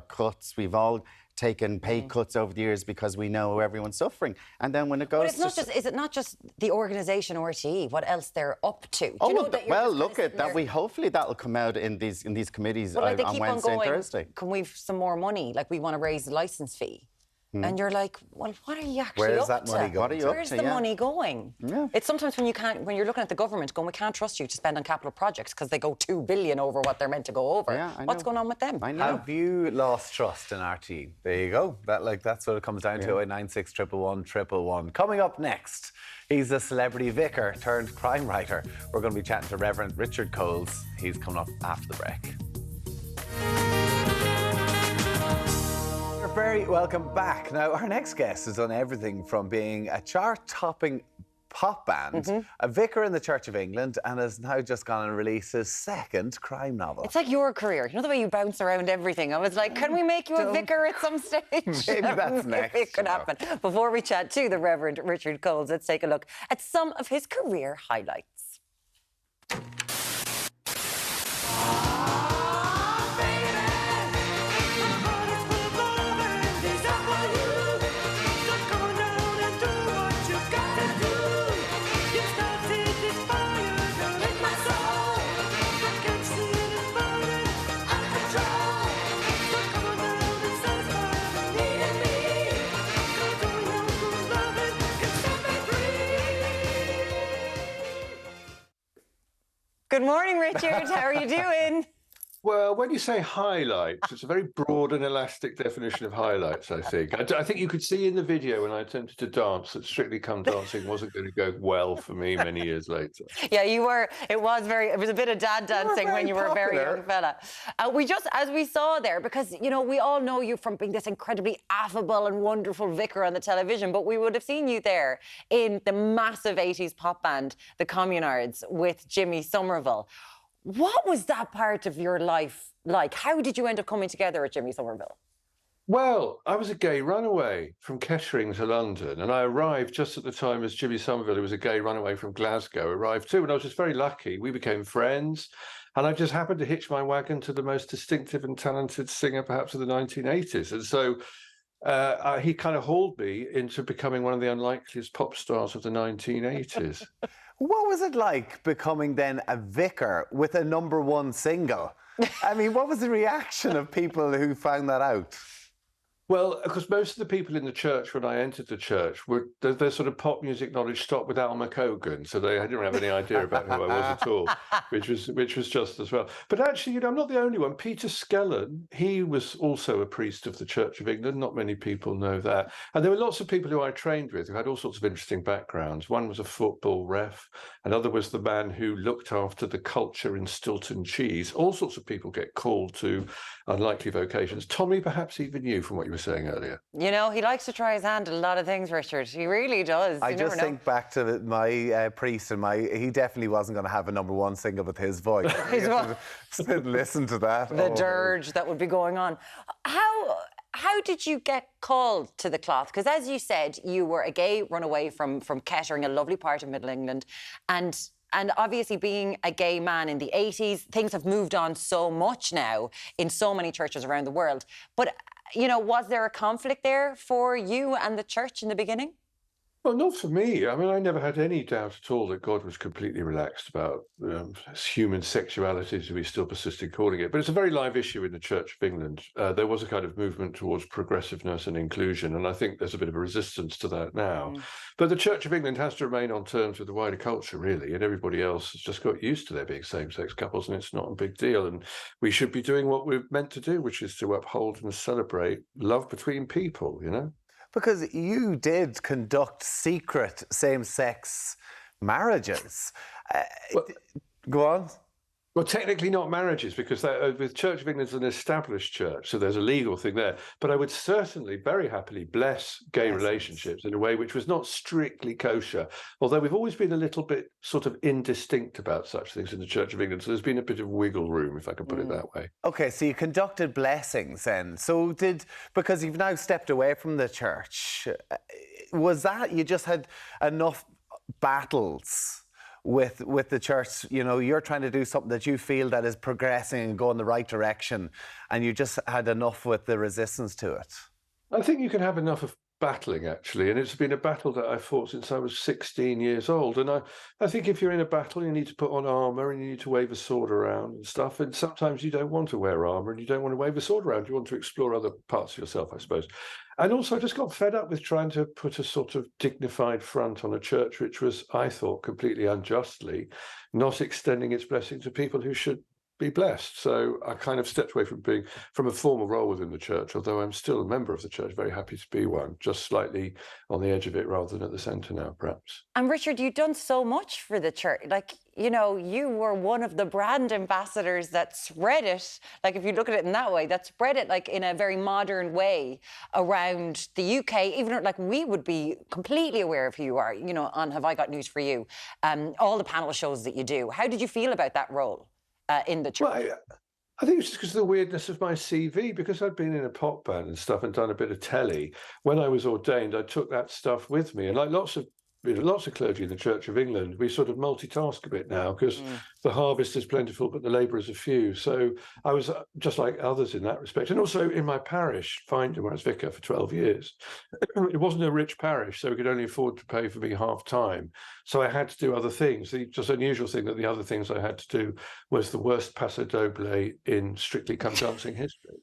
cuts, we've all taken pay cuts over the years because we know everyone's suffering. And then when it goes, is it not just the organisation RTE? What else they're up to? Hopefully that'll come out in these committees on Wednesday and Thursday. Can we have some more money? Like, we want to raise the licence fee. And you're like, well, what are you actually Where's that money going? Where's the money going? Yeah. It's sometimes when you're looking at the government going, we can't trust you to spend on capital projects because they go 2 billion over what they're meant to go over. Yeah, I know. What's going on with them? I know. Have you lost trust in RTE? There you go. That's what it comes down to. 096 111 111. Coming up next, he's a celebrity vicar turned crime writer. We're going to be chatting to Reverend Richard Coles. He's coming up after the break. Very welcome back. Now, our next guest has done everything from being a chart-topping pop band, a vicar in the Church of England, and has now just gone and released his second crime novel. It's like your career. You know the way you bounce around everything? I was like, can we make you a vicar at some stage? Maybe that's next. Maybe it could happen. Before we chat to the Reverend Richard Coles, let's take a look at some of his career highlights. Good morning, Richard. How are you doing? Well, when you say highlights, it's a very broad and elastic definition of highlights, I think. I think you could see in the video when I attempted to dance that Strictly Come Dancing wasn't going to go well for me many years later. Yeah, you were. It was a bit of dad dancing when you were a very young fella. As we saw there, because, you know, we all know you from being this incredibly affable and wonderful vicar on the television, but we would have seen you there in the massive 80s pop band, the Communards, with Jimmy Somerville. What was that part of your life like? How did you end up coming together with Jimmy Somerville? Well, I was a gay runaway from Kettering to London, and I arrived just at the time as Jimmy Somerville, who was a gay runaway from Glasgow, arrived too, and I was just very lucky. We became friends, and I just happened to hitch my wagon to the most distinctive and talented singer perhaps of the 1980s. And so he kind of hauled me into becoming one of the unlikeliest pop stars of the 1980s. What was it like becoming then a vicar with a #1 single? I mean, what was the reaction of people who found that out? Well, because most of the people in the church when I entered the church were their sort of pop music knowledge stopped with Al McCogan, so they didn't have any idea about who I was at all, which was just as well. But actually, you know, I'm not the only one. Peter Skellern, he was also a priest of the Church of England. Not many people know that. And there were lots of people who I trained with who had all sorts of interesting backgrounds. One was a football ref. Another was the man who looked after the culture in Stilton cheese. All sorts of people get called to unlikely vocations. Tommy, perhaps even you, from what you were saying earlier. You know, he likes to try his hand at a lot of things, Richard. He really does. I just think back to my priest, and he definitely wasn't going to have a #1 single with his voice. Listen to that. The dirge that would be going on. How did you get called to the cloth? Because as you said, you were a gay runaway from Kettering, a lovely part of Middle England, and obviously being a gay man in the 80s, things have moved on so much now in so many churches around the world. But, you know, was there a conflict there for you and the church in the beginning? Well, not for me. I mean, I never had any doubt at all that God was completely relaxed about human sexuality, as we still persist in calling it. But it's a very live issue in the Church of England. There was a kind of movement towards progressiveness and inclusion, and I think there's a bit of a resistance to that now. But the Church of England has to remain on terms with the wider culture, really, and everybody else has just got used to there being same-sex couples, and it's not a big deal. And we should be doing what we're meant to do, which is to uphold and celebrate love between people, you know? Because you did conduct secret same-sex marriages. Go on. Well, technically not marriages, because the Church of England is an established church, so there's a legal thing there. But I would certainly very happily bless gay relationships in a way which was not strictly kosher, although we've always been a little bit sort of indistinct about such things in the Church of England. So there's been a bit of wiggle room, if I can put it that way. OK, so you conducted blessings then. So because you've now stepped away from the church, was that you just had enough battles with the church? You know, you're trying to do something that you feel that is progressing and going the right direction, and you just had enough with the resistance to it? I think you can have enough of battling, actually, and it's been a battle that I fought since I was 16 years old. And I think if you're in a battle, you need to put on armour and you need to wave a sword around and stuff, and sometimes you don't want to wear armour and you don't want to wave a sword around. You want to explore other parts of yourself, I suppose. And also I just got fed up with trying to put a sort of dignified front on a church which was, I thought, completely unjustly not extending its blessing to people who should be blessed. So I kind of stepped away from a formal role within the church, although I'm still a member of the church, very happy to be one, just slightly on the edge of it rather than at the centre now, perhaps. And Richard, you've done so much for the church. Like, you know, you were one of the brand ambassadors that spread it, like if you look at it in that way, that spread it like in a very modern way around the UK, even like we would be completely aware of who you are, you know, on Have I Got News For You, all the panel shows that you do. How did you feel about that role in the church? Well, I think it's just because of the weirdness of my CV, because I'd been in a pop band and stuff and done a bit of telly. When I was ordained, I took that stuff with me, and like lots of clergy in the Church of England, we sort of multitask a bit now because the harvest is plentiful, but the labourers are few. So I was just like others in that respect. And also in my parish, Findon, where I was vicar for 12 years, it wasn't a rich parish, so we could only afford to pay for me half-time. So I had to do other things. The just unusual thing that the other things I had to do was the worst paso doble in Strictly Come Dancing history.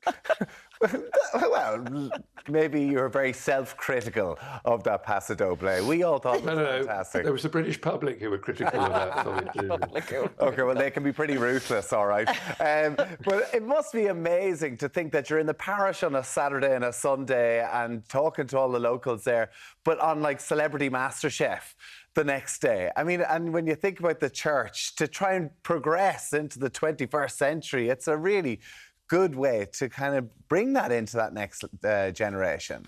Well, maybe you were very self-critical of that Paso Doble. We all thought it was fantastic. There was the British public who were critical of that. OK, well, they can be pretty ruthless, all right. But it must be amazing to think that you're in the parish on a Saturday and a Sunday and talking to all the locals there, but on, like, Celebrity MasterChef the next day. I mean, and when you think about the church, to try and progress into the 21st century, it's a really good way to kind of bring that into that next generation.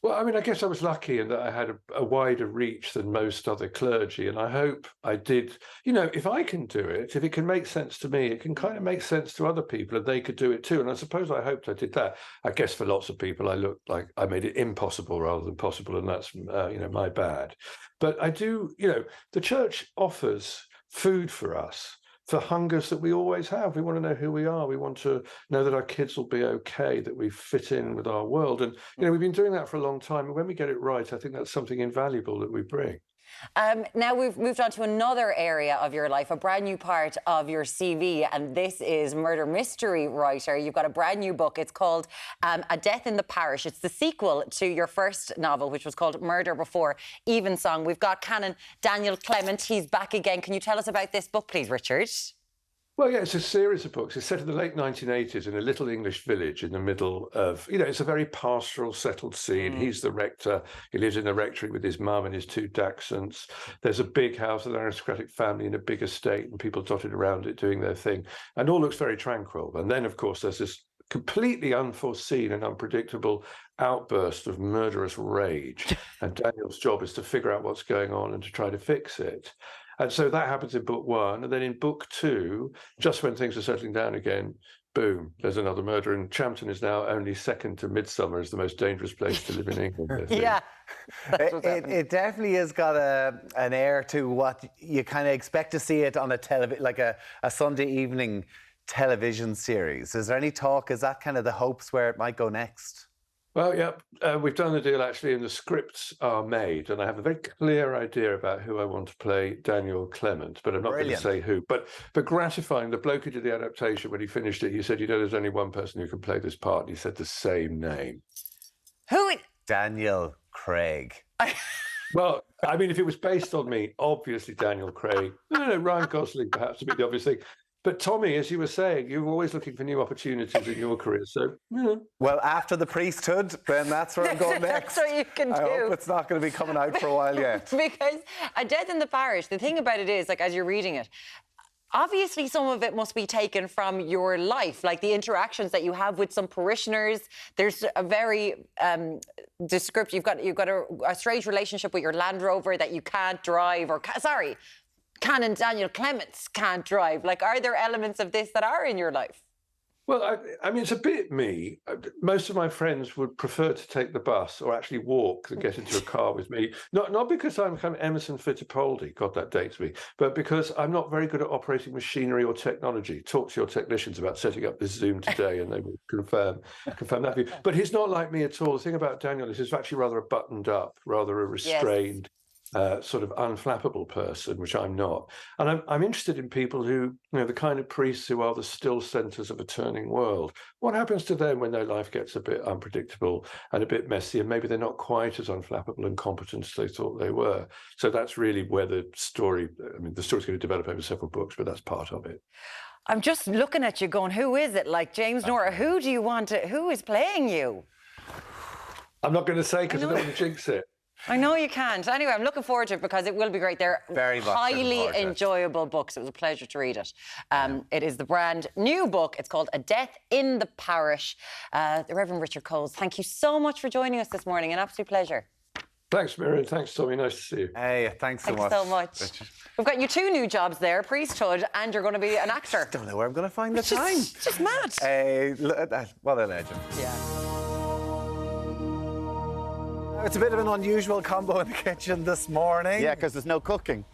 Well, I mean, I guess I was lucky in that I had a wider reach than most other clergy, and I hope I did. You know, if I can do it, if it can make sense to me, it can kind of make sense to other people, and they could do it too. And I suppose I hoped I did that. I guess for lots of people, I looked like I made it impossible rather than possible, and that's, you know, my bad. But I do, you know, the church offers food for us, for hungers that we always have. We want to know who we are. We want to know that our kids will be okay, that we fit in with our world. And, you know, we've been doing that for a long time. And when we get it right, I think that's something invaluable that we bring. Now we've moved on to another area of your life, a brand new part of your CV, and this is murder mystery writer. You've got a brand new book. It's called A Death in the Parish. It's the sequel to your first novel, which was called Murder Before Evensong. We've got Canon Daniel Clement. He's back again. Can you tell us about this book, please, Richard? Well, yeah, it's a series of books. It's set in the late 1980s in a little English village in the middle of, you know, it's a very pastoral, settled scene. He's the rector. He lives in the rectory with his mum and his two dachshunds. There's a big house, an aristocratic family in a big estate, and people dotted around it doing their thing. And all looks very tranquil. And then, of course, there's this completely unforeseen and unpredictable outburst of murderous rage. And Daniel's job is to figure out what's going on and to try to fix it. And so that happens in book one. And then in book two, just when things are settling down again, boom, there's another murder. And Champton is now only second to Midsummer as the most dangerous place to live in England. Yeah. It definitely has got an air to what you kind of expect to see it on a television, like a Sunday evening television series. Is there any talk? Is that kind of the hopes where it might go next? Well, yeah, we've done the deal actually, and the scripts are made, and I have a very clear idea about who I want to play Daniel Clement, but I'm not going to say who. But gratifying, the bloke who did the adaptation, when he finished it, he said, you know, there's only one person who can play this part, and he said the same name. Who? Daniel Craig. Well, I mean, if it was based on me, obviously Daniel Craig. No, Ryan Gosling perhaps would be the obvious thing. But Tommy, as you were saying, you're always looking for new opportunities in your career. So, you know. Well, after the priesthood, then that's where I'm going next. That's what you can do. I hope it's not going to be coming out for a while yet. Because A Death in the Parish, the thing about it is, like, as you're reading it, obviously some of it must be taken from your life, like the interactions that you have with some parishioners. There's a very descriptive, you've got a strange relationship with your Land Rover that you can't drive, or Canon Daniel Clements can't drive. Like, are there elements of this that are in your life? Well, I mean, it's a bit me. Most of my friends would prefer to take the bus or actually walk than get into a car with me. Not because I'm kind of Emerson Fittipaldi, God, that dates me, but because I'm not very good at operating machinery or technology. Talk to your technicians about setting up this Zoom today and they will confirm that for you. But he's not like me at all. The thing about Daniel is he's actually rather a buttoned up, rather a restrained, sort of unflappable person, which I'm not. And I'm interested in people who, you know, the kind of priests who are the still centres of a turning world. What happens to them when their life gets a bit unpredictable and a bit messy, and maybe they're not quite as unflappable and competent as they thought they were? So that's really where the story's going to develop over several books, but that's part of it. I'm just looking at you going, who is it? Like James Norah, who is playing you? I'm not going to say because I don't want to jinx it. I know you can't. Anyway, I'm looking forward to it because it will be great. They're very highly enjoyable books. It was a pleasure to read it. It is the brand new book. It's called A Death in the Parish. The Reverend Richard Coles, thank you so much for joining us this morning. An absolute pleasure. Thanks, Miriam. Thanks, Tommy. Nice to see you. Hey, thanks so much. Thanks so much. Richard. We've got you two new jobs there, priesthood, and you're going to be an actor. I don't know where I'm going to find the time. It's just mad. What a legend. Yeah. It's a bit of an unusual combo in the kitchen this morning. Yeah, because there's no cooking.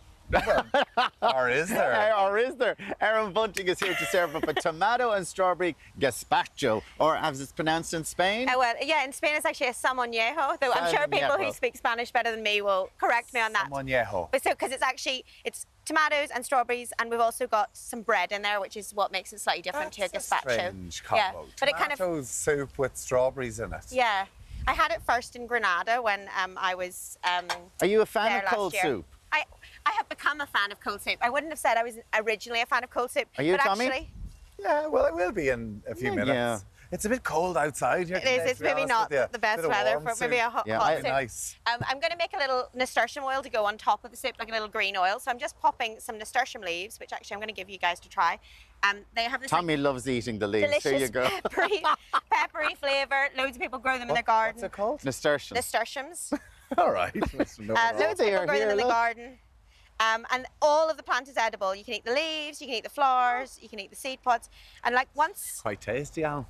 Or is there? Or is there? Erin Bunting is here to serve up a tomato and strawberry gazpacho, or as it's pronounced in Spain. Well, yeah, in Spain it's actually a salmoñejo, though I'm sure people who speak Spanish better than me will correct me on that. Salmoñejo. But so, because it's tomatoes and strawberries, and we've also got some bread in there, which is what makes it slightly different to a gazpacho. Strange combo. Yeah, but it kind of soup with strawberries in it. Yeah, I had it first in Granada when I was. Are you a fan of cold soup? I have become a fan of cold soup. I wouldn't have said I was originally a fan of cold soup. Are you, but Tommy? Actually, yeah, well, it will be in a few minutes. Yeah. It's a bit cold outside here. It is. It's maybe not the best weather for maybe a hot soup. Nice. I'm going to make a little nasturtium oil to go on top of the soup, like a little green oil. So I'm just popping some nasturtium leaves, which actually I'm going to give you guys to try. They have this. Tommy loves eating the leaves. Delicious Here you go. peppery flavour. Loads of people grow them in their garden. What's it called? Nasturtiums. Nasturtiums. All right. Loads of people grow them in the garden. And all of the plant is edible. You can eat the leaves, you can eat the flowers, you can eat the seed pods. And like once... Quite tasty, Al.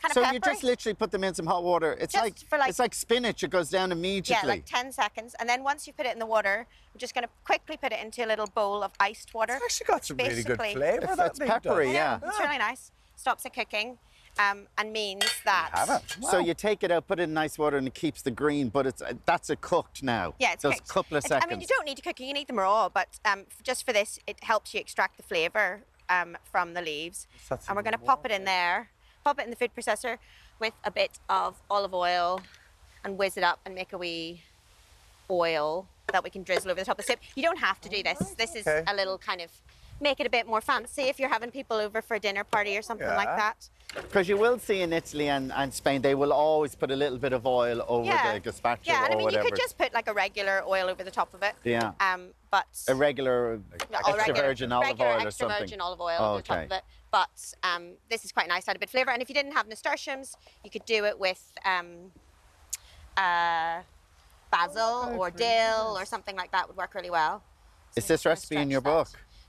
Kind so of you just literally put them in some hot water. It's it's like spinach. It goes down immediately. Yeah, like 10 seconds. And then once you put it in the water, we're just going to quickly put it into a little bowl of iced water. It's actually got some really good flavour. It's peppery, yeah. It's really nice. Stops it cooking. And means that... Wow. So you take it out, put it in nice water, and it keeps the green, but that's cooked now. Yeah, it's those cooked. Couple of seconds. I mean, you don't need to cook it, you can eat them raw, but just for this, it helps you extract the flavour from the leaves. And we're going to pop it in there, pop it in the food processor with a bit of olive oil and whiz it up and make a wee oil that we can drizzle over the top of the soup. You don't have to do this. This is a little kind of... make it a bit more fancy if you're having people over for a dinner party or something like that. Because you will see in Italy and Spain, they will always put a little bit of oil over the gazpacho Yeah, and I mean, whatever. you could just put like a regular oil over the top of it. Yeah. But a regular extra virgin olive oil or something. Virgin olive oil over the top of it. But this is quite nice, add a bit of flavour. And if you didn't have nasturtiums, you could do it with basil or dill or something like that would work really well. Is this recipe in your book?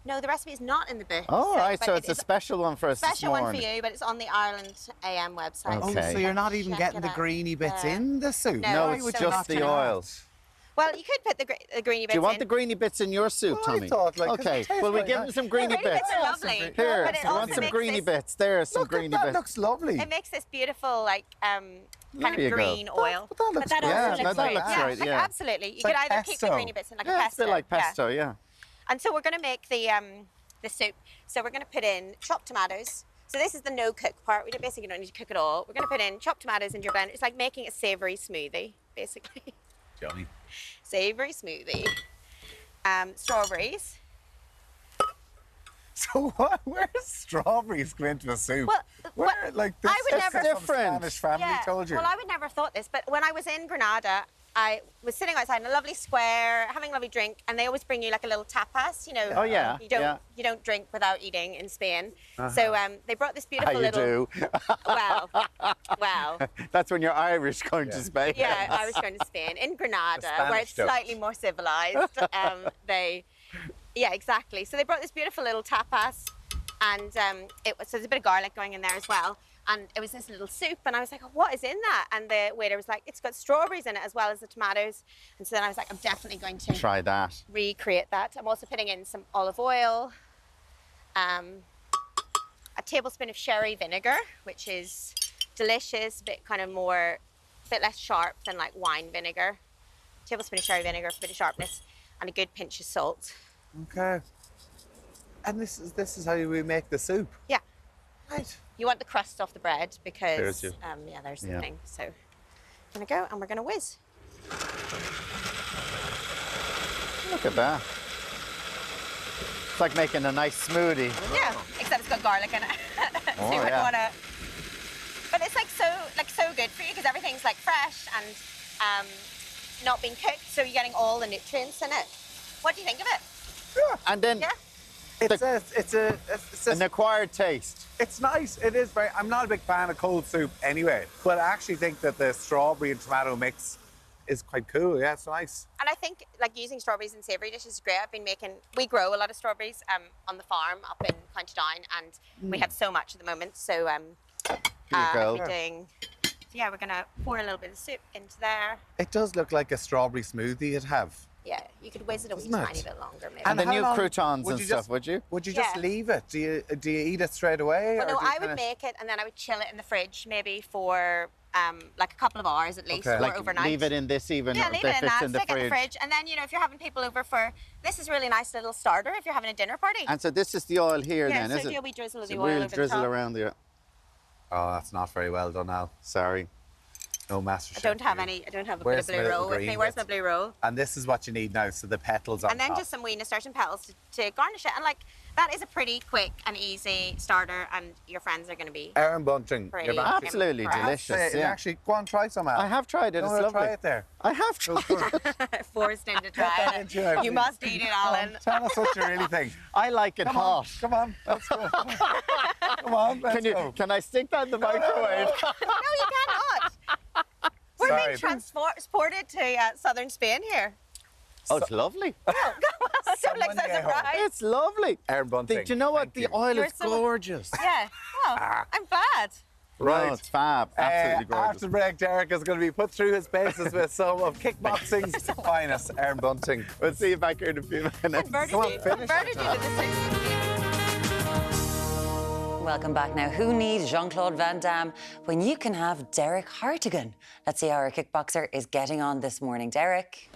No, the recipe is not in the book. Oh, right, so it's a special one for us this morning. Special one for you, but it's on the Ireland AM website. Okay. Oh, so you're not even getting the greeny bits in the soup? No, it's just the oil. Well, you could put the greeny bits in. Do you want the greeny bits in your soup, Tommy? Okay, well, we give them some greeny bits. Bits are lovely. Here, you want some greeny bits? There's some greeny bits. That looks lovely. It makes this beautiful, like, kind of green oil. But that looks that looks great. Yeah, absolutely. You could either keep the greeny bits in like a pesto. It's a bit like pesto, yeah. And so we're going to make the soup. So we're going to put in chopped tomatoes. So this is the no-cook part. We basically don't need to cook it all. We're going to put in chopped tomatoes into your blender. It's like making a savoury smoothie, basically. Johnny. Savoury smoothie. Strawberries. So where does strawberries go into a soup? Well, like this I would never. Different. Spanish family told you. Well, I would never have thought this, but when I was in Granada, I was sitting outside in a lovely square, having a lovely drink, and they always bring you like a little tapas, you know. Oh, yeah. You don't drink without eating in Spain. So they brought this beautiful you do. Well. That's when you're Irish going to Spain. Yeah, I was going to Spain. In Granada, where it's slightly more civilized, yeah, exactly. So they brought this beautiful little tapas, and so there's a bit of garlic going in there as well. And it was this little soup, and I was like, oh, what is in that? And the waiter was like, it's got strawberries in it as well as the tomatoes. And so then I was like, I'm definitely going to try that. Recreate that. I'm also putting in some olive oil, a tablespoon of sherry vinegar, which is delicious, a bit less sharp than like wine vinegar. A tablespoon of sherry vinegar for a bit of sharpness, and a good pinch of salt. Okay. And this is how we make the soup? Yeah. Right. You want the crust off the bread because, there's the thing. So I'm going to go and we're going to whiz. Look at that. It's like making a nice smoothie. Yeah, except it's got garlic in it. So you wouldn't want to... But it's so good for you because everything's like fresh and not being cooked, so you're getting all the nutrients in it. What do you think of it? Yeah. And then... Yeah. It's an acquired taste. It's nice. It is very... I'm not a big fan of cold soup anyway, but I actually think that the strawberry and tomato mix is quite cool. Yeah, it's nice. And I think like using strawberries in savoury dishes is great. We grow a lot of strawberries on the farm up in County Down, and we have so much at the moment. So we're going to pour a little bit of soup into there. It does look like a strawberry smoothie you'd have. Yeah, you could whiz it up a tiny bit longer, maybe. And the new croutons and stuff, would you? Would you just leave it? Do you eat it straight away? Well, no, I would make it and then I would chill it in the fridge, maybe for like a couple of hours at least, or like overnight. Leave it in this even. Yeah, leave it in that. Stick it in the fridge, and then if you're having people over for this is really nice little starter if you're having a dinner party. And so this is the oil here, then, so is it? Yeah, so we drizzle the so oil we'll over drizzle the top. around the. Oh, that's not very well done, Al. Sorry. No MasterChef. I don't have a bit of blue roll with me. Where's my blue roll? And this is what you need now, so the petals on And then top. just some weena starch and petals to garnish it. And like, that is a pretty quick and easy starter, and your friends are going to be Aaron Bunting. pretty Absolutely impressed. delicious. Yeah. Actually, go on, try some, Al. I have tried it. It's lovely. Try it there. I have tried it. Forced into trying it. You must eat it, Alan. Tell us what you really think. I like it hot. Come on, let's go. Come on, let's go. Can I stick that in the microwave? No, you cannot. We're being transported to southern Spain here. Oh, it's lovely. Don't look so surprised. It's lovely. Aaron Bunting. Do you know what? The oil is gorgeous. Yeah. Well, I'm glad. Right. No, it's fab. Absolutely gorgeous. After the break, Derek is going to be put through his paces with some of kickboxing's finest, Aaron Bunting. We'll see you back here in a few minutes. Come on, finish. Welcome back now. Who needs Jean-Claude Van Damme when you can have Derek Hartigan? Let's see how our kickboxer is getting on this morning. Derek.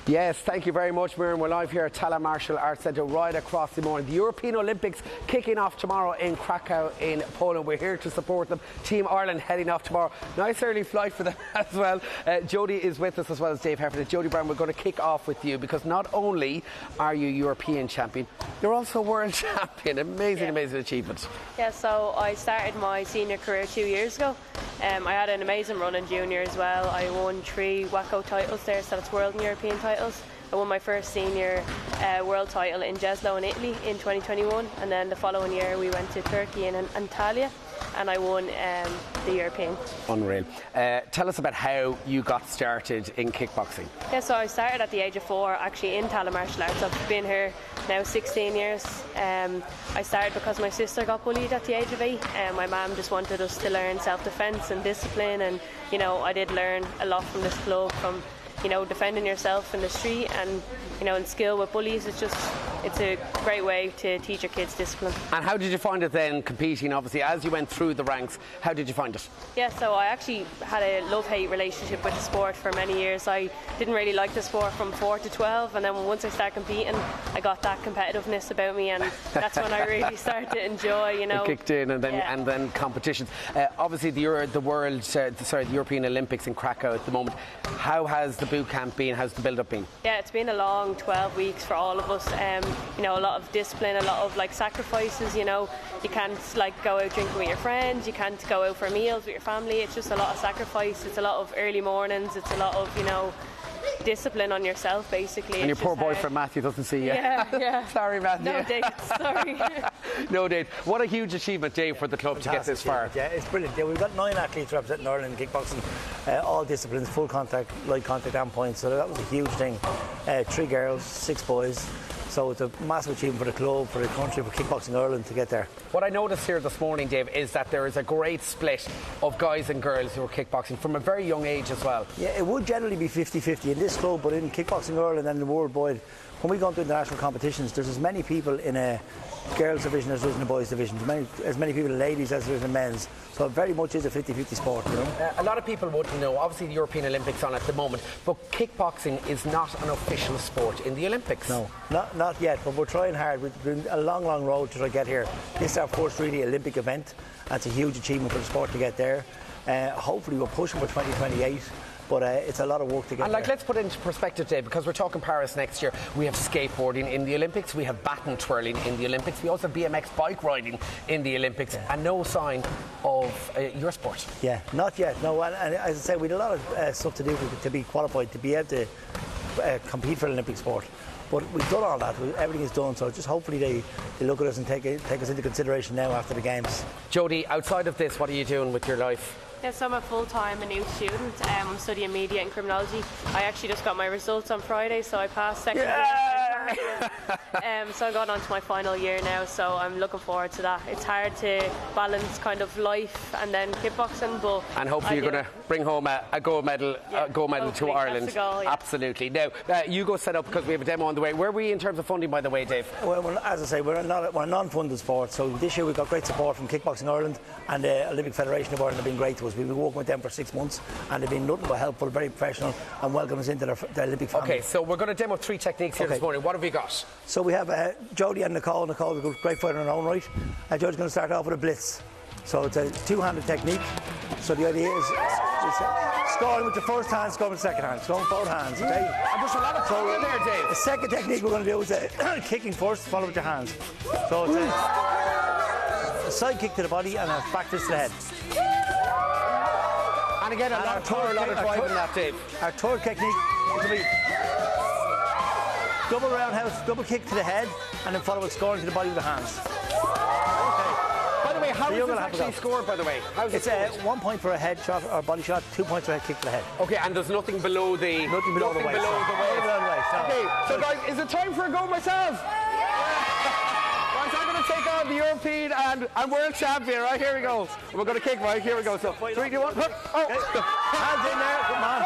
Yes, thank you very much, Miriam. We're live here at Tala Marshall Arts Centre right across the morning. The European Olympics kicking off tomorrow in Krakow in Poland. We're here to support them. Team Ireland heading off tomorrow. Nice early flight for them as well. Jodie is with us as well as Dave Heffernan. Jodie Brown, we're going to kick off with you because not only are you European champion, you're also world champion. Amazing, amazing achievement. Yeah, so I started my senior career 2 years ago. I had an amazing run in junior as well. I won 3 WACO titles there, so that's world and European titles. I won my first senior world title in Jeslo in Italy in 2021, and then the following year we went to Turkey in Antalya, and I won the European. Unreal. Tell us about how you got started in kickboxing. Yeah, so I started at the age of 4 actually in Tala Martial Arts. I've been here now 16 years. I started because my sister got bullied at the age of 8. My mum just wanted us to learn self-defence and discipline, and I did learn a lot from this club, from defending yourself in the street and, in skill with bullies. It's a great way to teach your kids discipline. And how did you find it then competing, obviously, as you went through the ranks? How did you find it? Yeah, so I actually had a love-hate relationship with the sport for many years. I didn't really like the sport from 4 to 12, and then once I started competing, I got that competitiveness about me, and that's when I really started to enjoy, It kicked in, and then competitions. Obviously, the European Olympics in Krakow at the moment. How has the boot camp been? How's the build-up been? Yeah, it's been a long 12 weeks for all of us. A lot of discipline, a lot of sacrifices. You can't go out drinking with your friends, you can't go out for meals with your family. It's just a lot of sacrifice. It's a lot of early mornings. It's a lot of discipline on yourself, basically. And your poor boyfriend Matthew doesn't see you. Yeah. Sorry, Matthew. No dates, sorry. No dates. What a huge achievement, Dave, for the club to get this far. Yeah, it's brilliant. Yeah, we've got 9 athletes representing Ireland in kickboxing, all disciplines, full contact, light contact and points. So that was a huge thing. 3 girls, 6 boys. So it's a massive achievement for the club, for the country, for Kickboxing Ireland to get there. What I noticed here this morning, Dave, is that there is a great split of guys and girls who are kickboxing from a very young age as well. Yeah, it would generally be 50-50 in this club, but in Kickboxing Ireland and the worldwide, when we go into international competitions, there's as many people in a girls division as there is in a boys division, as many people in ladies as there is in men's. So it very much is a 50-50 sport, A lot of people wouldn't know. Obviously, the European Olympics on at the moment, but kickboxing is not an official sport in the Olympics. No, not yet, but we're trying hard. We've been a long, long road to try to get here. This is our first really Olympic event. That's a huge achievement for the sport to get there. Hopefully, we're pushing for 2028. But it's a lot of work to get there. Let's put it into perspective, Dave, because we're talking Paris next year. We have skateboarding in the Olympics, we have baton twirling in the Olympics, we also have BMX bike riding in the Olympics, and no sign of your sport. Yeah, not yet, no. And as I say, we had a lot of stuff to do to be qualified, to be able to compete for Olympic sport. But we've done all that, everything is done, so just hopefully they look at us and take us into consideration now after the Games. Jodie, outside of this, what are you doing with your life? Yes, I'm a full-time new student. I'm studying media and criminology. I actually just got my results on Friday, so I passed second year. So I'm going on to my final year now, so I'm looking forward to that. It's hard to balance kind of life and then kickboxing, but and hopefully you're going to bring home a gold medal, to Ireland. That's the goal, yeah. Absolutely. Now, you go set up because we have a demo on the way. Where are we in terms of funding, by the way, Dave? Well, as I say, we're a non-funded sport, so this year we've got great support from Kickboxing Ireland and the Olympic Federation of Ireland have been great to us. We've been working with them for 6 months and they've been nothing but helpful, very professional, and welcome us into the Olympic family. Okay, so we're going to demo 3 techniques here this morning. What have we got? So we have Jodie and Nicole. Nicole's a great fighter in her own right. Jodie's going to start off with a blitz. So it's a two-handed technique. So the idea is scoring with the first hand, scoring with the second hand. Scoring with both hands, okay? And there's a lot of talk in there, Dave. The second technique we're going to do is kicking first, followed with your hands. So it's a side kick to the body and a back fist to the head. And again, a lot of drive in that, Dave. Our third technique is going to be double roundhouse, double kick to the head, and then follow with scoring to the body with the hands. By the way, how is this actually scored, by the way? It's 1 point for a head shot or body shot, 2 points for a kick to the head. Okay, and there's nothing below the... Nothing below the waist. Okay, so guys, is it time for a go myself? Right, I'm going to take on the European and world champion, right? Here we go. We're going to kick, right? Here we go. So, 3, 2, 1. Oh! Hands in there, come on.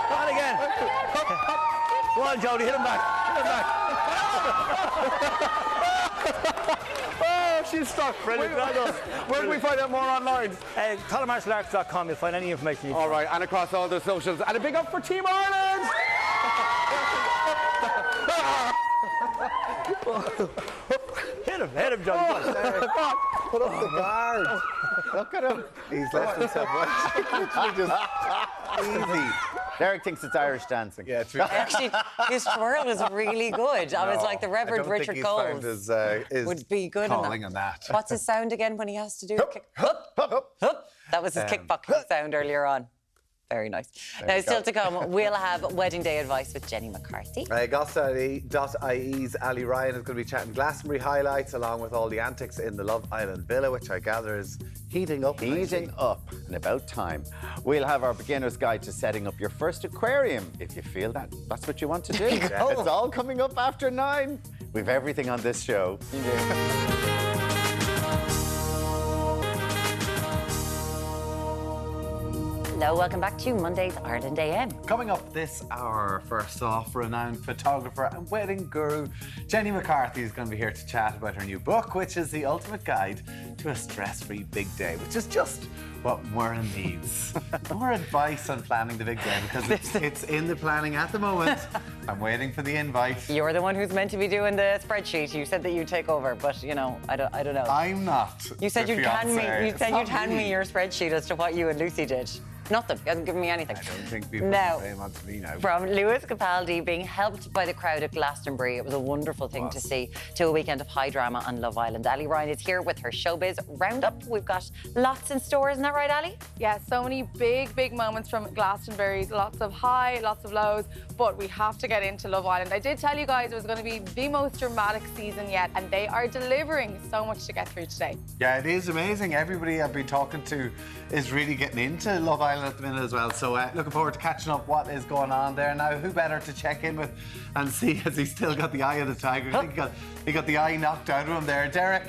Come on again. Go on, Jodie, hit him back. Hit him back. Oh, she's stuck. Brilliant. Where can we find out more online? Talamartialarts.com. You'll find any information you need. All right, and across all the socials. And a big up for Team Ireland! Hit him, Jodie. Put up the guard. Look at him. He's left himself easy. Derek thinks it's Irish dancing. Yeah, true. Actually, his twirl was really good. I was like the Reverend Richard Coles would be good calling enough. on that. What's his sound again when he has to do it? Hup, hup, hup. That was his kickboxing sound earlier on. Very nice. Now, still to come, we'll have wedding day advice with Jenny McCarthy. Goss.ie's Ali Ryan is going to be chatting Glastonbury highlights along with all the antics in the Love Island villa, which I gather is heating up. Heating up, and about time. We'll have our beginner's guide to setting up your first aquarium, if you feel that's what you want to do. It's all coming up after 9. We've everything on this show. Hello, welcome back to Monday's Ireland AM. Coming up this hour, first off, renowned photographer and wedding guru Jenny McCarthy is going to be here to chat about her new book, which is the ultimate guide to a stress-free big day, which is just what Muireann needs. More advice on planning the big day, because it's in the planning at the moment. I'm waiting for the invite. You're the one who's meant to be doing the spreadsheet. You said that you'd take over, but you know, I don't know. I'm not. You said you'd hand me your spreadsheet as to what you and Lucy did. Nothing. He hasn't given me anything. I don't think people can blame on to me now. From Lewis Capaldi being helped by the crowd at Glastonbury, it was a wonderful thing to see, to a weekend of high drama on Love Island. Ali Ryan is here with her Showbiz Roundup. We've got lots in store, isn't that right, Ali? Yeah, so many big moments from Glastonbury. Lots of high, lots of lows, but we have to get into Love Island. I did tell you guys it was going to be the most dramatic season yet, and they are delivering so much to get through today. Yeah, it is amazing. Everybody I've been talking to is really getting into Love Island at the minute as well. So looking forward to catching up what is going on there. Now, who better to check in with and see, has he still got the eye of the tiger? I think he got the eye knocked out of him there. Derek,